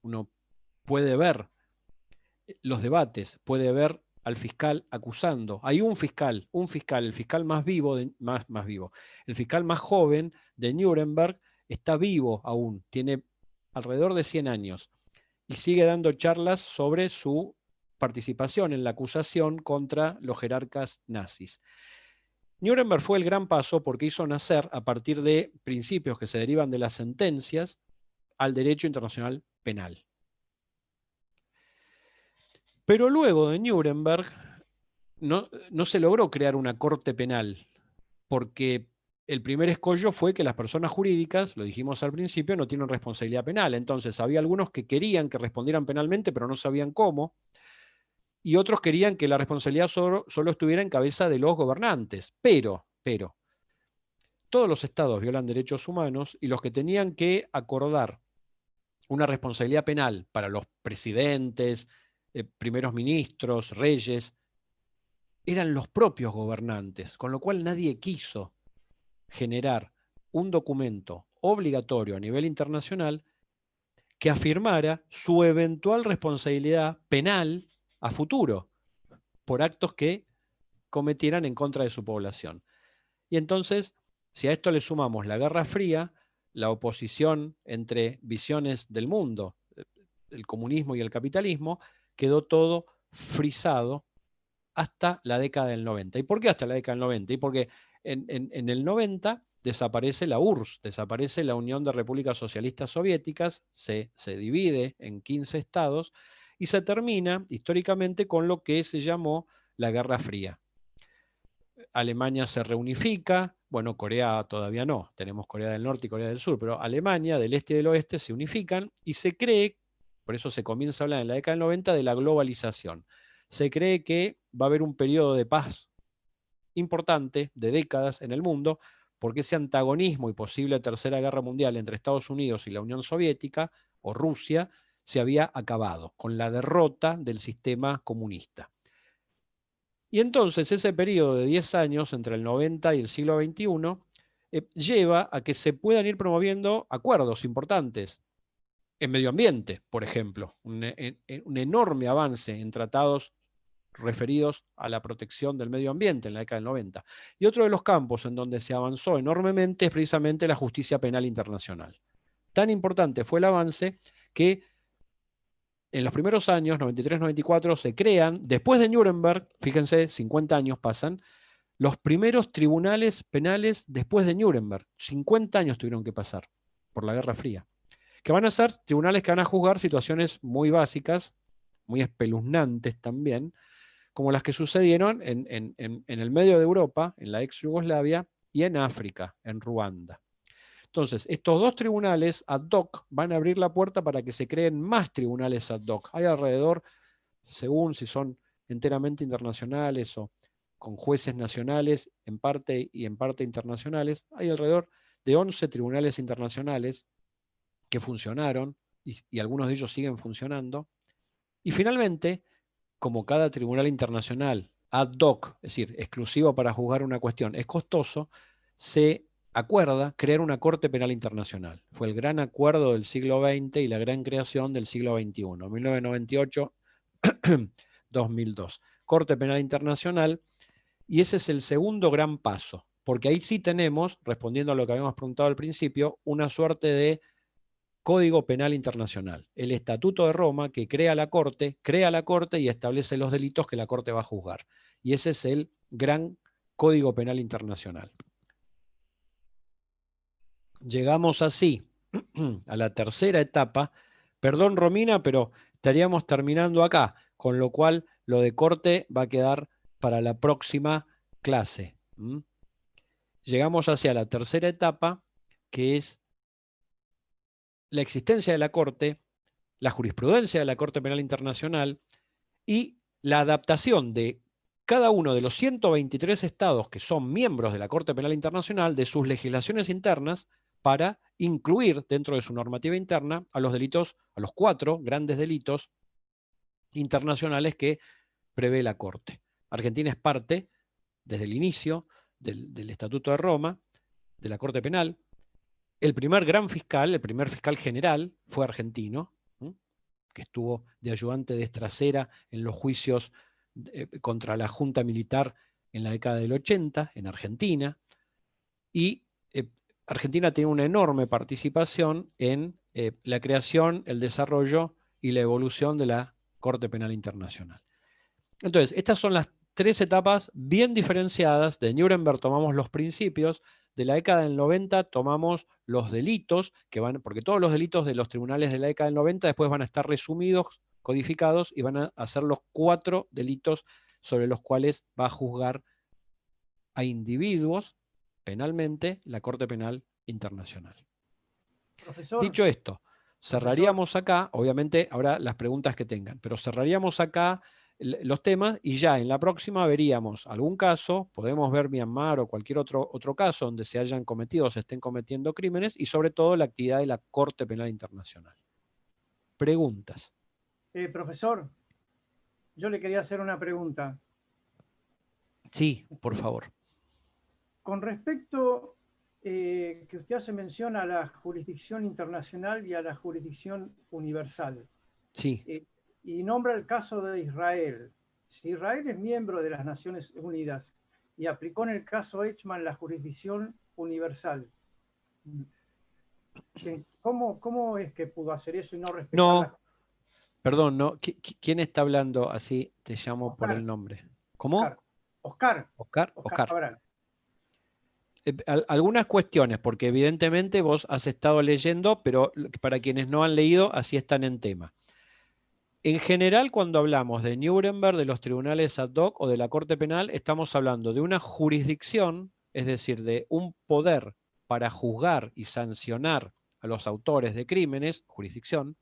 Uno puede ver los debates, puede ver al fiscal acusando. Hay un fiscal, el fiscal más vivo, el fiscal más joven de Nuremberg está vivo aún, tiene alrededor de 100 años y sigue dando charlas sobre su participación en la acusación contra los jerarcas nazis. Nuremberg fue el gran paso porque hizo nacer, a partir de principios que se derivan de las sentencias, al derecho internacional penal. Pero luego de Nuremberg no se logró crear una corte penal, porque el primer escollo fue que las personas jurídicas, lo dijimos al principio, no tienen responsabilidad penal. Entonces había algunos que querían que respondieran penalmente, pero no sabían cómo, y otros querían que la responsabilidad solo estuviera en cabeza de los gobernantes. Pero, todos los estados violan derechos humanos y los que tenían que acordar una responsabilidad penal para los presidentes, primeros ministros, reyes, eran los propios gobernantes, con lo cual nadie quiso generar un documento obligatorio a nivel internacional que afirmara su eventual responsabilidad penal a futuro por actos que cometieran en contra de su población. Y entonces, si a esto le sumamos la Guerra Fría, la oposición entre visiones del mundo, el comunismo y el capitalismo, quedó todo frisado hasta la década del 90. ¿Y por qué hasta la década del 90? Y porque en el 90 desaparece la URSS, desaparece la Unión de Repúblicas Socialistas Soviéticas, se divide en 15 estados y se termina históricamente con lo que se llamó la Guerra Fría. Alemania se reunifica, bueno, Corea todavía no, tenemos Corea del Norte y Corea del Sur, pero Alemania del este y del oeste se unifican y se cree, por eso se comienza a hablar en la década del 90 de la globalización. Se cree que va a haber un periodo de paz importante, de décadas en el mundo, porque ese antagonismo y posible tercera guerra mundial entre Estados Unidos y la Unión Soviética, o Rusia, se había acabado con la derrota del sistema comunista. Y entonces ese periodo de 10 años, entre el 90 y el siglo XXI, lleva a que se puedan ir promoviendo acuerdos importantes en medio ambiente, por ejemplo, un enorme avance en tratados referidos a la protección del medio ambiente en la década del 90. Y otro de los campos en donde se avanzó enormemente es precisamente la justicia penal internacional. Tan importante fue el avance que en los primeros años, 93-94, se crean, después de Nuremberg, fíjense, 50 años pasan, los primeros tribunales penales después de Nuremberg. 50 años tuvieron que pasar por la Guerra Fría. Que van a ser tribunales que van a juzgar situaciones muy básicas, muy espeluznantes también, como las que sucedieron en el medio de Europa, en la ex Yugoslavia, y en África, en Ruanda. Entonces, estos dos tribunales ad hoc van a abrir la puerta para que se creen más tribunales ad hoc. Hay alrededor, según si son enteramente internacionales o con jueces nacionales en parte y en parte internacionales, hay alrededor de 11 tribunales internacionales que funcionaron y algunos de ellos siguen funcionando. Y finalmente, como cada tribunal internacional ad hoc, es decir, exclusivo para juzgar una cuestión, es costoso, se acuerda crear una Corte Penal Internacional. Fue el gran acuerdo del siglo XX y la gran creación del siglo XXI, 1998-2002. Corte Penal Internacional, y ese es el segundo gran paso, porque ahí sí tenemos, respondiendo a lo que habíamos preguntado al principio, una suerte de Código Penal Internacional, el Estatuto de Roma que crea la Corte y establece los delitos que la Corte va a juzgar. Y ese es el gran Código Penal Internacional. Llegamos así a la tercera etapa. Perdón, Romina, pero estaríamos terminando acá, con lo cual lo de corte va a quedar para la próxima clase. Llegamos hacia la tercera etapa, que es la existencia de la Corte, la jurisprudencia de la Corte Penal Internacional y la adaptación de cada uno de los 123 estados que son miembros de la Corte Penal Internacional de sus legislaciones internas para incluir dentro de su normativa interna a los delitos, a los 4 grandes delitos internacionales que prevé la Corte. Argentina es parte, desde el inicio del Estatuto de Roma, de la Corte Penal. El primer gran fiscal, el primer fiscal general, fue argentino, que estuvo de ayudante de Estracera en los juicios contra la Junta Militar en la década del 80, en Argentina. Y Argentina tiene una enorme participación en la creación, el desarrollo y la evolución de la Corte Penal Internacional. Entonces, estas son las 3 etapas bien diferenciadas. De Nuremberg tomamos los principios, de la década del 90 tomamos los delitos, porque todos los delitos de los tribunales de la década del 90 después van a estar resumidos, codificados, y van a ser los 4 delitos sobre los cuales va a juzgar a individuos penalmente la Corte Penal Internacional. Profesor, Dicho esto, cerraríamos acá, obviamente habrá las preguntas que tengan, pero cerraríamos acá los temas y ya en la próxima veríamos algún caso, podemos ver Myanmar o cualquier otro caso donde se hayan cometido o se estén cometiendo crímenes y sobre todo la actividad de la Corte Penal Internacional. Preguntas. profesor, yo le quería hacer una pregunta. Sí, por favor. Con respecto que usted hace mención a la jurisdicción internacional y a la jurisdicción universal. Sí. Y nombra el caso de Israel. Si Israel es miembro de las Naciones Unidas y aplicó en el caso Eichmann la jurisdicción universal, ¿cómo es que pudo hacer eso y no respetar No, perdón, no. ¿Quién está hablando así? Te llamo por Oscar. el nombre. ¿Cómo? Oscar Oscar. Cabral. Algunas cuestiones, porque evidentemente vos has estado leyendo, pero para quienes no han leído, así están en tema. En general, cuando hablamos de Nuremberg, de los tribunales ad hoc o de la Corte Penal, estamos hablando de una jurisdicción, es decir, de un poder para juzgar y sancionar a los autores de crímenes, jurisdicción.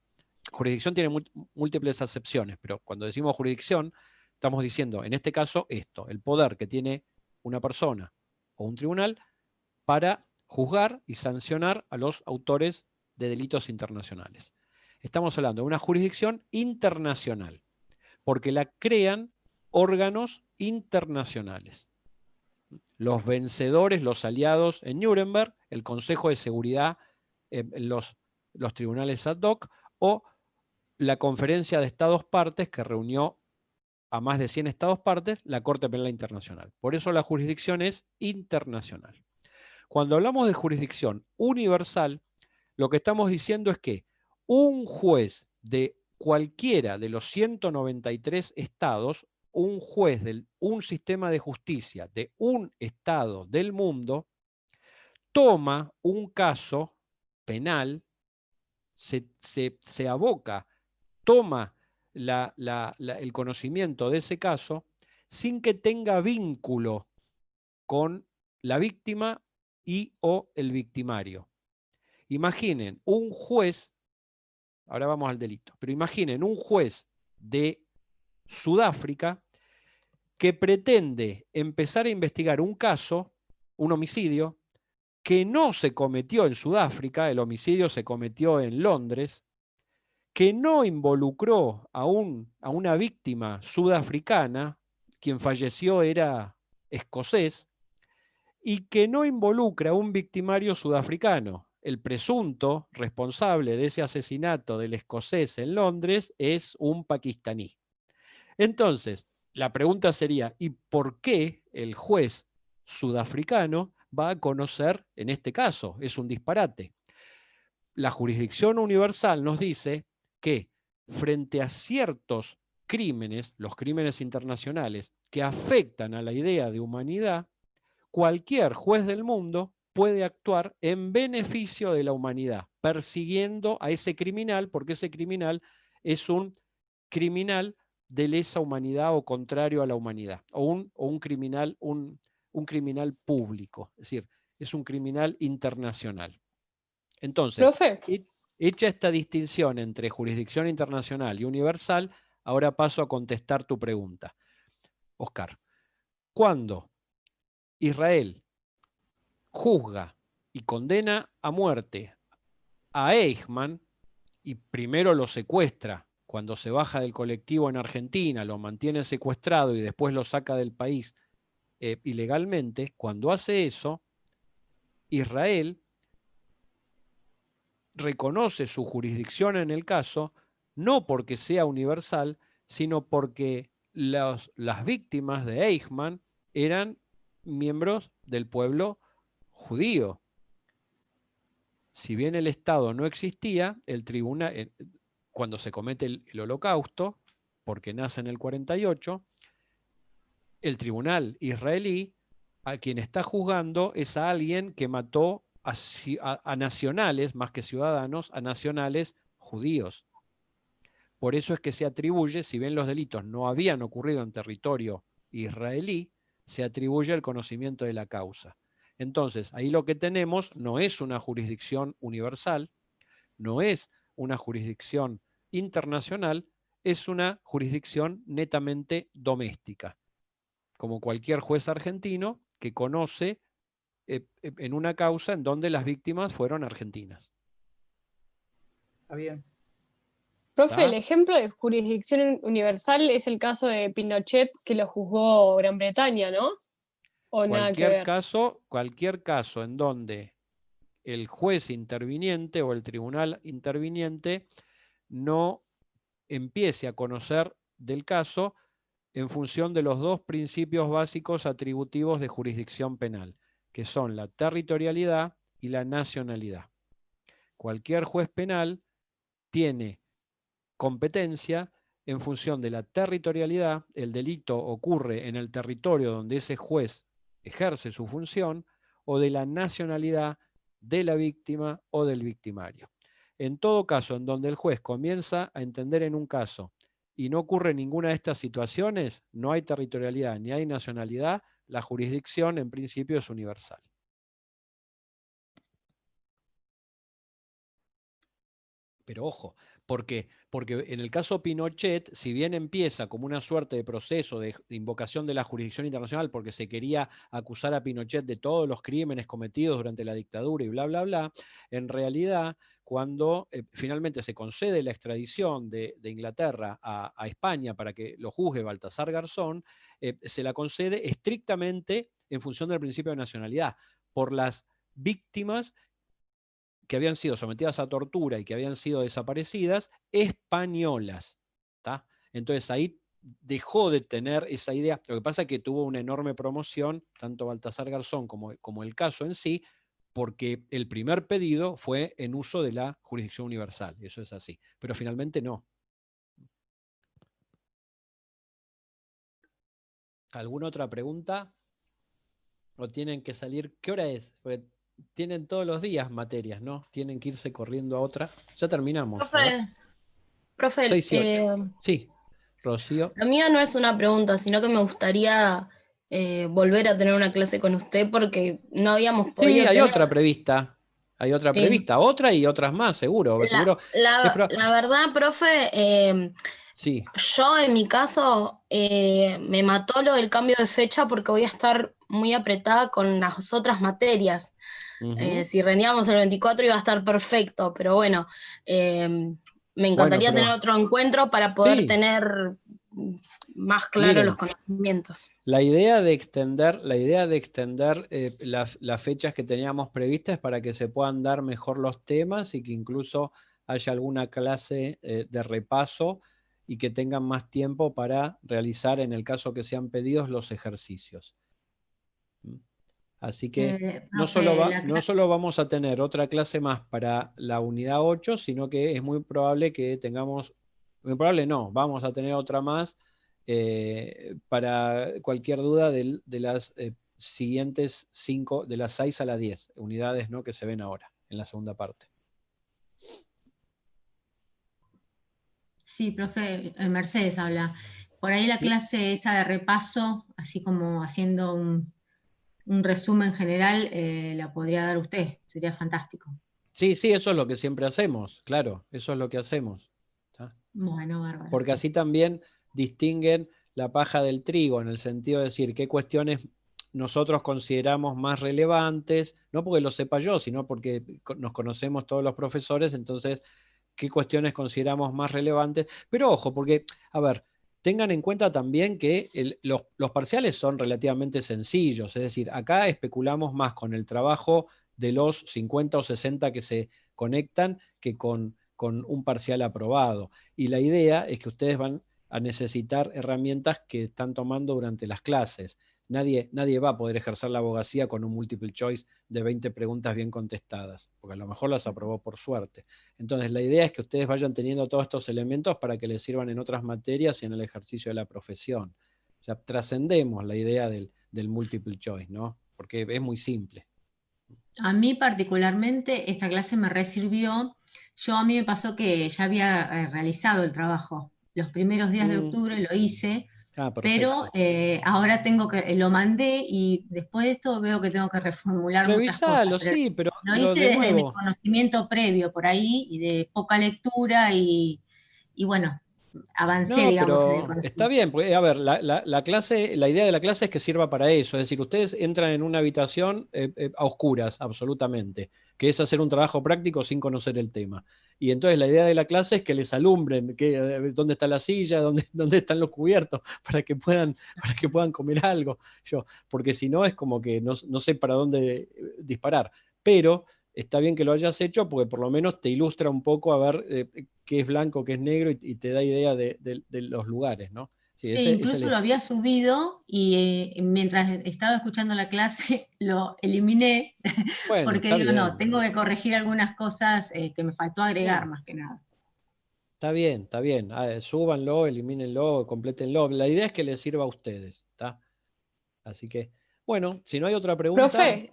Jurisdicción tiene múltiples acepciones, pero cuando decimos jurisdicción, estamos diciendo, en este caso, esto, el poder que tiene una persona o un tribunal para juzgar y sancionar a los autores de delitos internacionales. Estamos hablando de una jurisdicción internacional, porque la crean órganos internacionales. Los vencedores, los aliados en Nuremberg, el Consejo de Seguridad, los tribunales ad hoc, o la Conferencia de Estados Partes, que reunió a más de 100 Estados Partes, la Corte Penal Internacional. Por eso la jurisdicción es internacional. Cuando hablamos de jurisdicción universal, lo que estamos diciendo es que un juez de cualquiera de los 193 estados, un juez de un sistema de justicia de un estado del mundo, toma un caso penal, se aboca, toma el conocimiento de ese caso sin que tenga vínculo con la víctima y o el victimario. Imaginen un juez, ahora vamos al delito, pero imaginen un juez de Sudáfrica que pretende empezar a investigar un caso, un homicidio, que no se cometió en Sudáfrica, el homicidio se cometió en Londres, que no involucró a una víctima sudafricana, quien falleció era escocés, y que no involucra a un victimario sudafricano. El presunto responsable de ese asesinato del escocés en Londres es un pakistaní. Entonces, la pregunta sería, ¿y por qué el juez sudafricano va a conocer en este caso? Es un disparate. La jurisdicción universal nos dice que frente a ciertos crímenes, los crímenes internacionales, que afectan a la idea de humanidad, cualquier juez del mundo puede actuar en beneficio de la humanidad, persiguiendo a ese criminal, porque ese criminal es un criminal de lesa humanidad o contrario a la humanidad, o un criminal público, es decir, es un criminal internacional. Entonces, Profe. hecha esta distinción entre jurisdicción internacional y universal, ahora paso a contestar tu pregunta. Oscar, ¿cuándo Israel juzga y condena a muerte a Eichmann y primero lo secuestra. Cuando se baja del colectivo en Argentina, lo mantiene secuestrado y después lo saca del país ilegalmente. Cuando hace eso, Israel reconoce su jurisdicción en el caso, no porque sea universal, sino porque las víctimas de Eichmann eran miembros del pueblo judío. Si bien el Estado no existía, el tribunal, cuando se comete el holocausto, porque nace en el 48, el tribunal israelí a quien está juzgando es a alguien que mató a nacionales, más que ciudadanos, a nacionales judíos. Por eso es que se atribuye, si bien los delitos no habían ocurrido en territorio israelí, se atribuye el conocimiento de la causa. Entonces, ahí lo que tenemos no es una jurisdicción universal, no es una jurisdicción internacional, es una jurisdicción netamente doméstica, como cualquier juez argentino que conoce en una causa en donde las víctimas fueron argentinas. Está bien. Profe, el ¿Está? ejemplo de jurisdicción universal es el caso de Pinochet que lo juzgó Gran Bretaña, ¿no? O nada que ver. Cualquier caso en donde el juez interviniente o el tribunal interviniente no empiece a conocer del caso en función de los dos principios básicos atributivos de jurisdicción penal, que son la territorialidad y la nacionalidad. Cualquier juez penal tiene competencia en función de la territorialidad. El delito ocurre en el territorio donde ese juez ejerce su función, o de la nacionalidad de la víctima o del victimario. En todo caso, en donde el juez comienza a entender en un caso y no ocurre ninguna de estas situaciones, no hay territorialidad ni hay nacionalidad, la jurisdicción en principio es universal. Pero ojo, porque en el caso Pinochet, si bien empieza como una suerte de proceso de invocación de la jurisdicción internacional porque se quería acusar a Pinochet de todos los crímenes cometidos durante la dictadura y bla, bla, bla, en realidad cuando finalmente se concede la extradición de Inglaterra a España para que lo juzgue Baltasar Garzón, se la concede estrictamente en función del principio de nacionalidad, por las víctimas que habían sido sometidas a tortura y que habían sido desaparecidas, españolas. ¿Tá? Entonces ahí dejó de tener esa idea. Lo que pasa es que tuvo una enorme promoción, tanto Baltasar Garzón como el caso en sí, porque el primer pedido fue en uso de la jurisdicción universal. Eso es así. Pero finalmente no. ¿Alguna otra pregunta? ¿O tienen que salir? ¿Qué hora es? Porque tienen todos los días materias, ¿no? Tienen que irse corriendo a otra. Ya terminamos. A ver. Profe, 6 y 8. Sí, Rocío. la mía no es una pregunta, sino que me gustaría volver a tener una clase con usted porque no habíamos Sí, podido hay tener. otra prevista. Hay otra Sí. prevista. Otra y otras más, seguro. Seguro. La verdad, profe, Sí. yo en mi caso me mató lo del cambio de fecha porque voy a estar muy apretada con las otras materias. Ujú. Si rendíamos el 24 iba a estar perfecto, pero bueno, me encantaría Bueno, pero tener otro encuentro para poder sí. tener más claros los Miren, conocimientos. la idea de extender las fechas que teníamos previstas es para que se puedan dar mejor los temas y que incluso haya alguna clase de repaso y que tengan más tiempo para realizar, en el caso que sean pedidos, los ejercicios. Así que no solo vamos a tener otra clase más para la unidad 8, sino que es muy probable que tengamos, muy probable no, vamos a tener otra más para cualquier duda de las siguientes 5, de las 6 a las 10 unidades, ¿no?, que se ven ahora en la segunda parte. Sí, profe, Mercedes habla. Por ahí la ¿Sí? clase esa de repaso, así como haciendo un resumen general, la podría dar usted, sería fantástico. Sí, eso es lo que siempre hacemos, claro, eso es lo que hacemos. ¿Tá? Bueno, bárbaro. Porque así también distinguen la paja del trigo, en el sentido de decir qué cuestiones nosotros consideramos más relevantes, no porque lo sepa yo, sino porque nos conocemos todos los profesores, entonces, qué cuestiones consideramos más relevantes. Pero ojo, porque, a ver, tengan en cuenta también que los parciales son relativamente sencillos, es decir, acá especulamos más con el trabajo de los 50 o 60 que se conectan que con un parcial aprobado. Y la idea es que ustedes van a necesitar herramientas que están tomando durante las clases. Nadie va a poder ejercer la abogacía con un multiple choice de 20 preguntas bien contestadas, porque a lo mejor las aprobó por suerte. Entonces, la idea es que ustedes vayan teniendo todos estos elementos para que les sirvan en otras materias y en el ejercicio de la profesión. O sea, trascendemos la idea del multiple choice, ¿no? Porque es muy simple. A mí particularmente esta clase me resirvió. A mí me pasó que ya había realizado el trabajo. Los primeros días de octubre lo hice, pero perfecto. ahora lo mandé y después de esto veo que tengo que reformular muchas cosas. Revisalo, sí, pero Lo hice de desde mi nuevo. conocimiento previo por ahí y de poca lectura y bueno, avancé, No, digamos, en el pero está conocimiento. bien, porque, a ver, la clase, la idea de la clase es que sirva para eso, es decir, ustedes entran en una habitación a oscuras, absolutamente, que es hacer un trabajo práctico sin conocer el tema. Y entonces la idea de la clase es que les alumbren dónde está la silla, dónde están los cubiertos, para que puedan comer algo. Porque si no es como que no sé para dónde disparar. Pero está bien que lo hayas hecho porque por lo menos te ilustra un poco a ver qué es blanco, qué es negro y te da idea de los lugares, ¿no? Sí, Sí, incluso lo había subido y mientras estaba escuchando la clase lo eliminé Bueno, porque está digo, no, bien. tengo que corregir algunas cosas que me faltó agregar Bueno, más que nada. está bien, está bien. Súbanlo, elimínenlo, complétenlo. La idea es que les sirva a ustedes, ¿está? Así que, bueno, si no hay otra pregunta, Profe,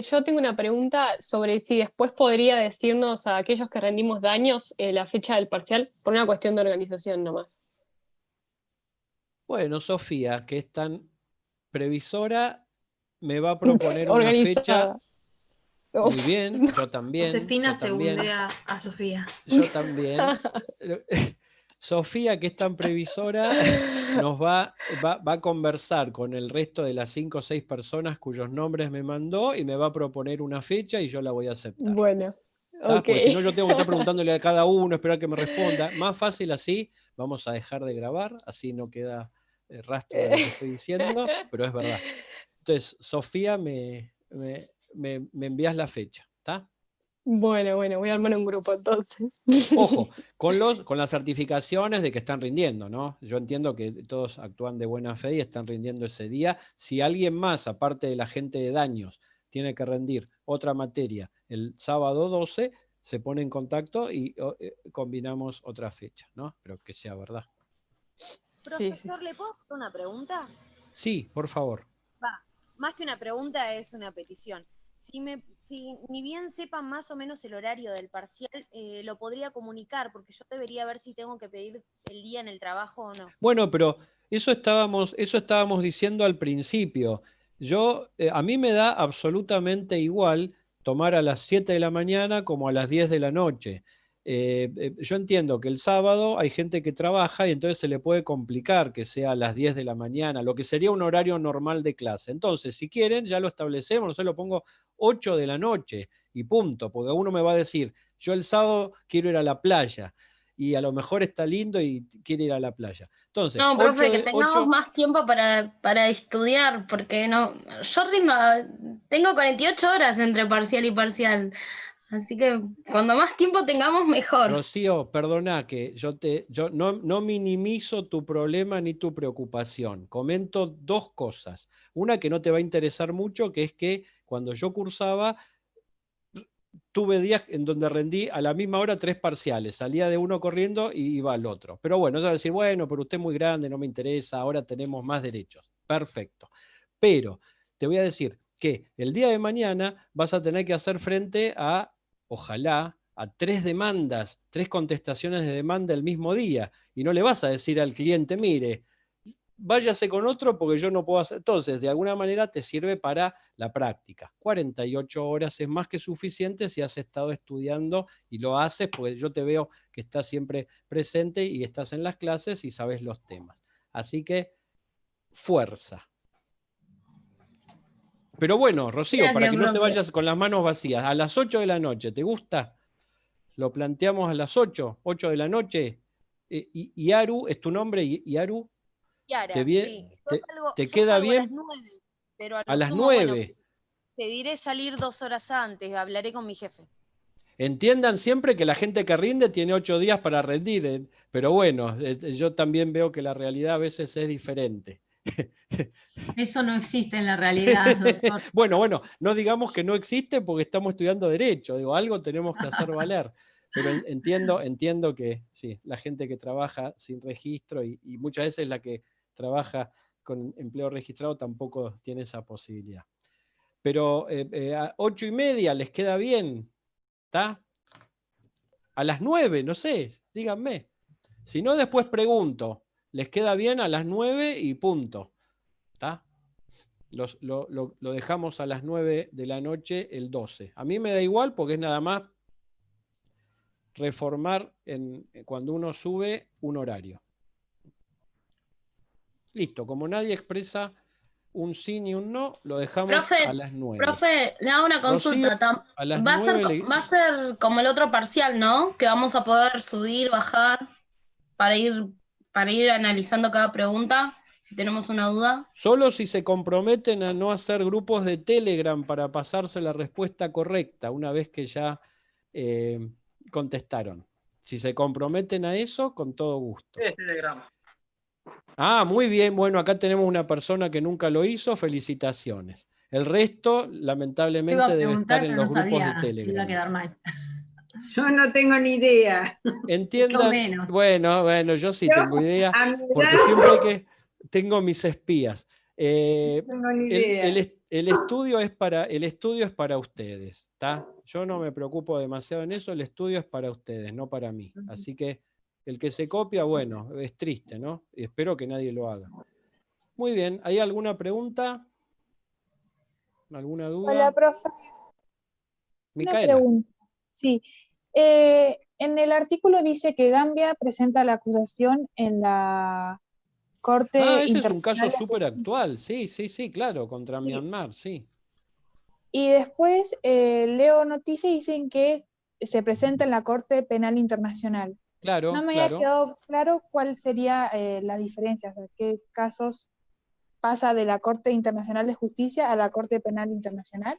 yo tengo una pregunta sobre si después podría decirnos a aquellos que rendimos daños la fecha del parcial, por una cuestión de organización nomás. bueno, Sofía, que es tan previsora, me va a proponer una fecha. Organizada. Muy bien, yo también, Josefina yo también. segundea a Sofía. Yo también. Sofía, que es tan previsora, nos va a conversar con el resto de las 5 o 6 personas cuyos nombres me mandó y me va a proponer una fecha y yo la voy a aceptar. Bueno, ¿Tá? ok. Porque si no, yo tengo que estar preguntándole a cada uno, esperar que me responda. Más fácil así, vamos a dejar de grabar, así no queda rastro de lo que estoy diciendo, pero es verdad. Entonces, Sofía, me envías la fecha, ¿está? Bueno, voy a armar un grupo entonces. Ojo, con las certificaciones de que están rindiendo, ¿no? Yo entiendo que todos actúan de buena fe y están rindiendo ese día. Si alguien más, aparte de la gente de daños, tiene que rendir otra materia el sábado 12, se pone en contacto y combinamos otra fecha, ¿no? Pero que sea verdad. Profesor, ¿le puedo hacer una pregunta? Sí, por favor. Más que una pregunta es una petición. Si ni bien sepan más o menos el horario del parcial, lo podría comunicar, porque yo debería ver si tengo que pedir el día en el trabajo o no. Bueno, pero eso estábamos diciendo al principio. A mí me da absolutamente igual tomar a las 7 de la mañana como a las 10 de la noche. Yo entiendo que el sábado hay gente que trabaja y entonces se le puede complicar que sea a las 10 de la mañana, lo que sería un horario normal de clase. Entonces, si quieren, ya lo establecemos, no sé, lo pongo 8 de la noche y punto, porque uno me va a decir, yo el sábado quiero ir a la playa y a lo mejor está lindo y quiere ir a la playa. Entonces, No, profe, que 8 tengamos más tiempo para estudiar, porque no, tengo 48 horas entre parcial y parcial, así que cuando más tiempo tengamos, mejor. Rocío, perdona que yo no minimizo tu problema ni tu preocupación. Comento dos cosas. Una que no te va a interesar mucho, que es que cuando yo cursaba, tuve días en donde rendí a la misma hora 3 parciales. Salía de uno corriendo y iba al otro. Pero bueno, eso va a decir, bueno, pero usted es muy grande, no me interesa, ahora tenemos más derechos. Perfecto. Pero te voy a decir que el día de mañana vas a tener que hacer frente a, ojalá, a 3 demandas, 3 contestaciones de demanda el mismo día. Y no le vas a decir al cliente, mire, váyase con otro porque yo no puedo hacer. Entonces, de alguna manera te sirve para la práctica. 48 horas es más que suficiente si has estado estudiando y lo haces, porque yo te veo que estás siempre presente y estás en las clases y sabes los temas. Así que, fuerza. Pero bueno, Rocío, para Gracias, que no se profe. vayas con las manos vacías, a las 8 de la noche, ¿te gusta? Lo planteamos a las 8 de la noche. Yaru, ¿es tu nombre, Yaru? Yara, ¿Te, sí. te Yo queda salgo a las bien? 9, pero a A lo las sumo, bueno, 9. pediré salir 2 horas antes, hablaré con mi jefe. Entiendan siempre que la gente que rinde tiene 8 días para rendir, pero bueno, yo también veo que la realidad a veces es diferente. Eso no existe en la realidad, doctor. Bueno, no digamos que no existe porque estamos estudiando Derecho, digo, algo tenemos que hacer valer, pero entiendo que sí, la gente que trabaja sin registro y muchas veces la que trabaja con empleo registrado tampoco tiene esa posibilidad. Pero a 8:30 les queda bien, ¿está? A las 9, no sé, díganme. Si no, después pregunto. Les queda bien a las 9 y punto. ¿Está? Lo dejamos a las 9 de la noche el 12. A mí me da igual porque es nada más reformar cuando uno sube un horario. Listo, como nadie expresa un sí ni un no, lo dejamos a las 9. Profe, le hago una consulta. Rocío, a las Va 9 a ser como el otro parcial, ¿no? Que vamos a poder subir, bajar, para ir analizando cada pregunta, si tenemos una duda. Solo si se comprometen a no hacer grupos de Telegram para pasarse la respuesta correcta una vez que ya contestaron. Si se comprometen a eso, con todo gusto. Es Telegram. Ah, muy bien. Bueno, acá tenemos una persona que nunca lo hizo. Felicitaciones. El resto, lamentablemente, Iba a debe estar preguntar, en pero los no grupos de sabía si iba a Telegram. quedar mal. Yo no tengo ni idea. Entiendan. menos. Bueno, yo sí tengo idea, A mi porque edad siempre hay que. Tengo mis espías. no tengo ni idea. El estudio es para ustedes, ¿está? Yo no me preocupo demasiado en eso, el estudio es para ustedes, no para mí. Así que el que se copia, bueno, es triste, ¿no? Y espero que nadie lo haga. Muy bien, ¿hay alguna pregunta? ¿Alguna duda? Hola, profe. Una Micaela. pregunta. Sí. En el artículo dice que Gambia presenta la acusación en la Corte Ese es un caso Internacional de súper Justicia. actual, sí, claro, contra Myanmar, sí. Y después leo noticias y dicen que se presenta en la Corte Penal Internacional. Claro, No me había claro. quedado claro cuál sería la diferencia, o sea, qué casos pasa de la Corte Internacional de Justicia a la Corte Penal Internacional.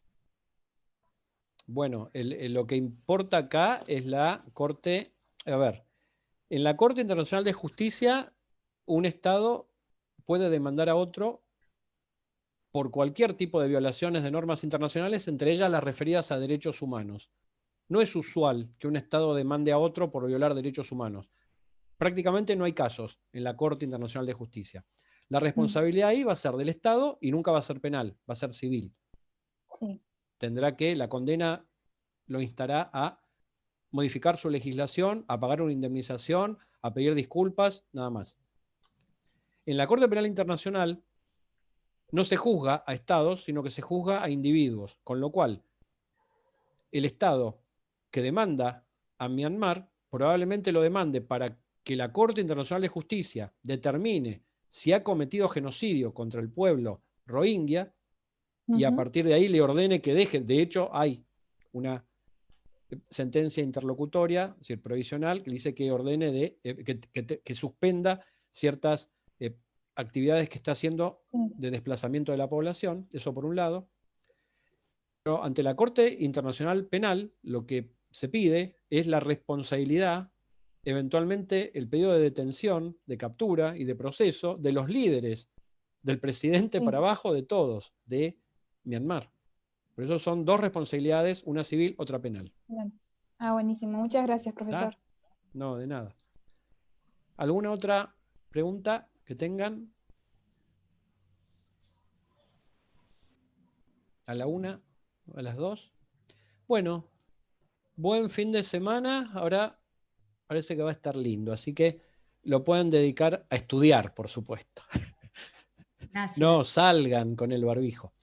Bueno, lo que importa acá es la Corte. A ver, en la Corte Internacional de Justicia, un Estado puede demandar a otro por cualquier tipo de violaciones de normas internacionales, entre ellas las referidas a derechos humanos. No es usual que un Estado demande a otro por violar derechos humanos. Prácticamente no hay casos en la Corte Internacional de Justicia. La responsabilidad ahí va a ser del Estado y nunca va a ser penal, va a ser civil. Sí. Tendrá que, la condena lo instará a modificar su legislación, a pagar una indemnización, a pedir disculpas, nada más. En la Corte Penal Internacional no se juzga a estados, sino que se juzga a individuos, con lo cual el Estado que demanda a Myanmar probablemente lo demande para que la Corte Internacional de Justicia determine si ha cometido genocidio contra el pueblo rohingya y a partir de ahí le ordene que deje. De hecho, hay una sentencia interlocutoria, es decir, provisional, que dice que ordene que suspenda ciertas actividades que está haciendo de desplazamiento de la población, eso por un lado. Pero ante la Corte Internacional Penal, lo que se pide es la responsabilidad, eventualmente el pedido de detención, de captura y de proceso de los líderes, del presidente para abajo, de todos, de Myanmar. Por eso son dos responsabilidades, una civil, otra penal. Buenísimo. Muchas gracias, profesor. ¿Ah? No, de nada. ¿Alguna otra pregunta que tengan? ¿A la 1? ¿A las 2? Bueno, buen fin de semana. Ahora parece que va a estar lindo, así que lo pueden dedicar a estudiar, por supuesto. Gracias. No salgan con el barbijo.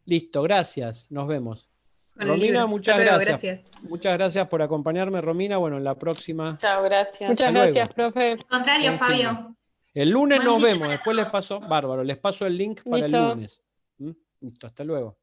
Listo, gracias. Nos vemos. Con el Romina, libro. muchas Hasta luego, gracias. Muchas gracias por acompañarme, Romina. Bueno, en la próxima. Chao, gracias. Muchas Hasta gracias, luego. profe. Al contrario, Buen fin de- Fabio. El lunes Buen nos fin de vemos. semana a Después les todos. paso, bárbaro, les paso el link para el Listo. lunes. ¿Mm? Listo, hasta luego.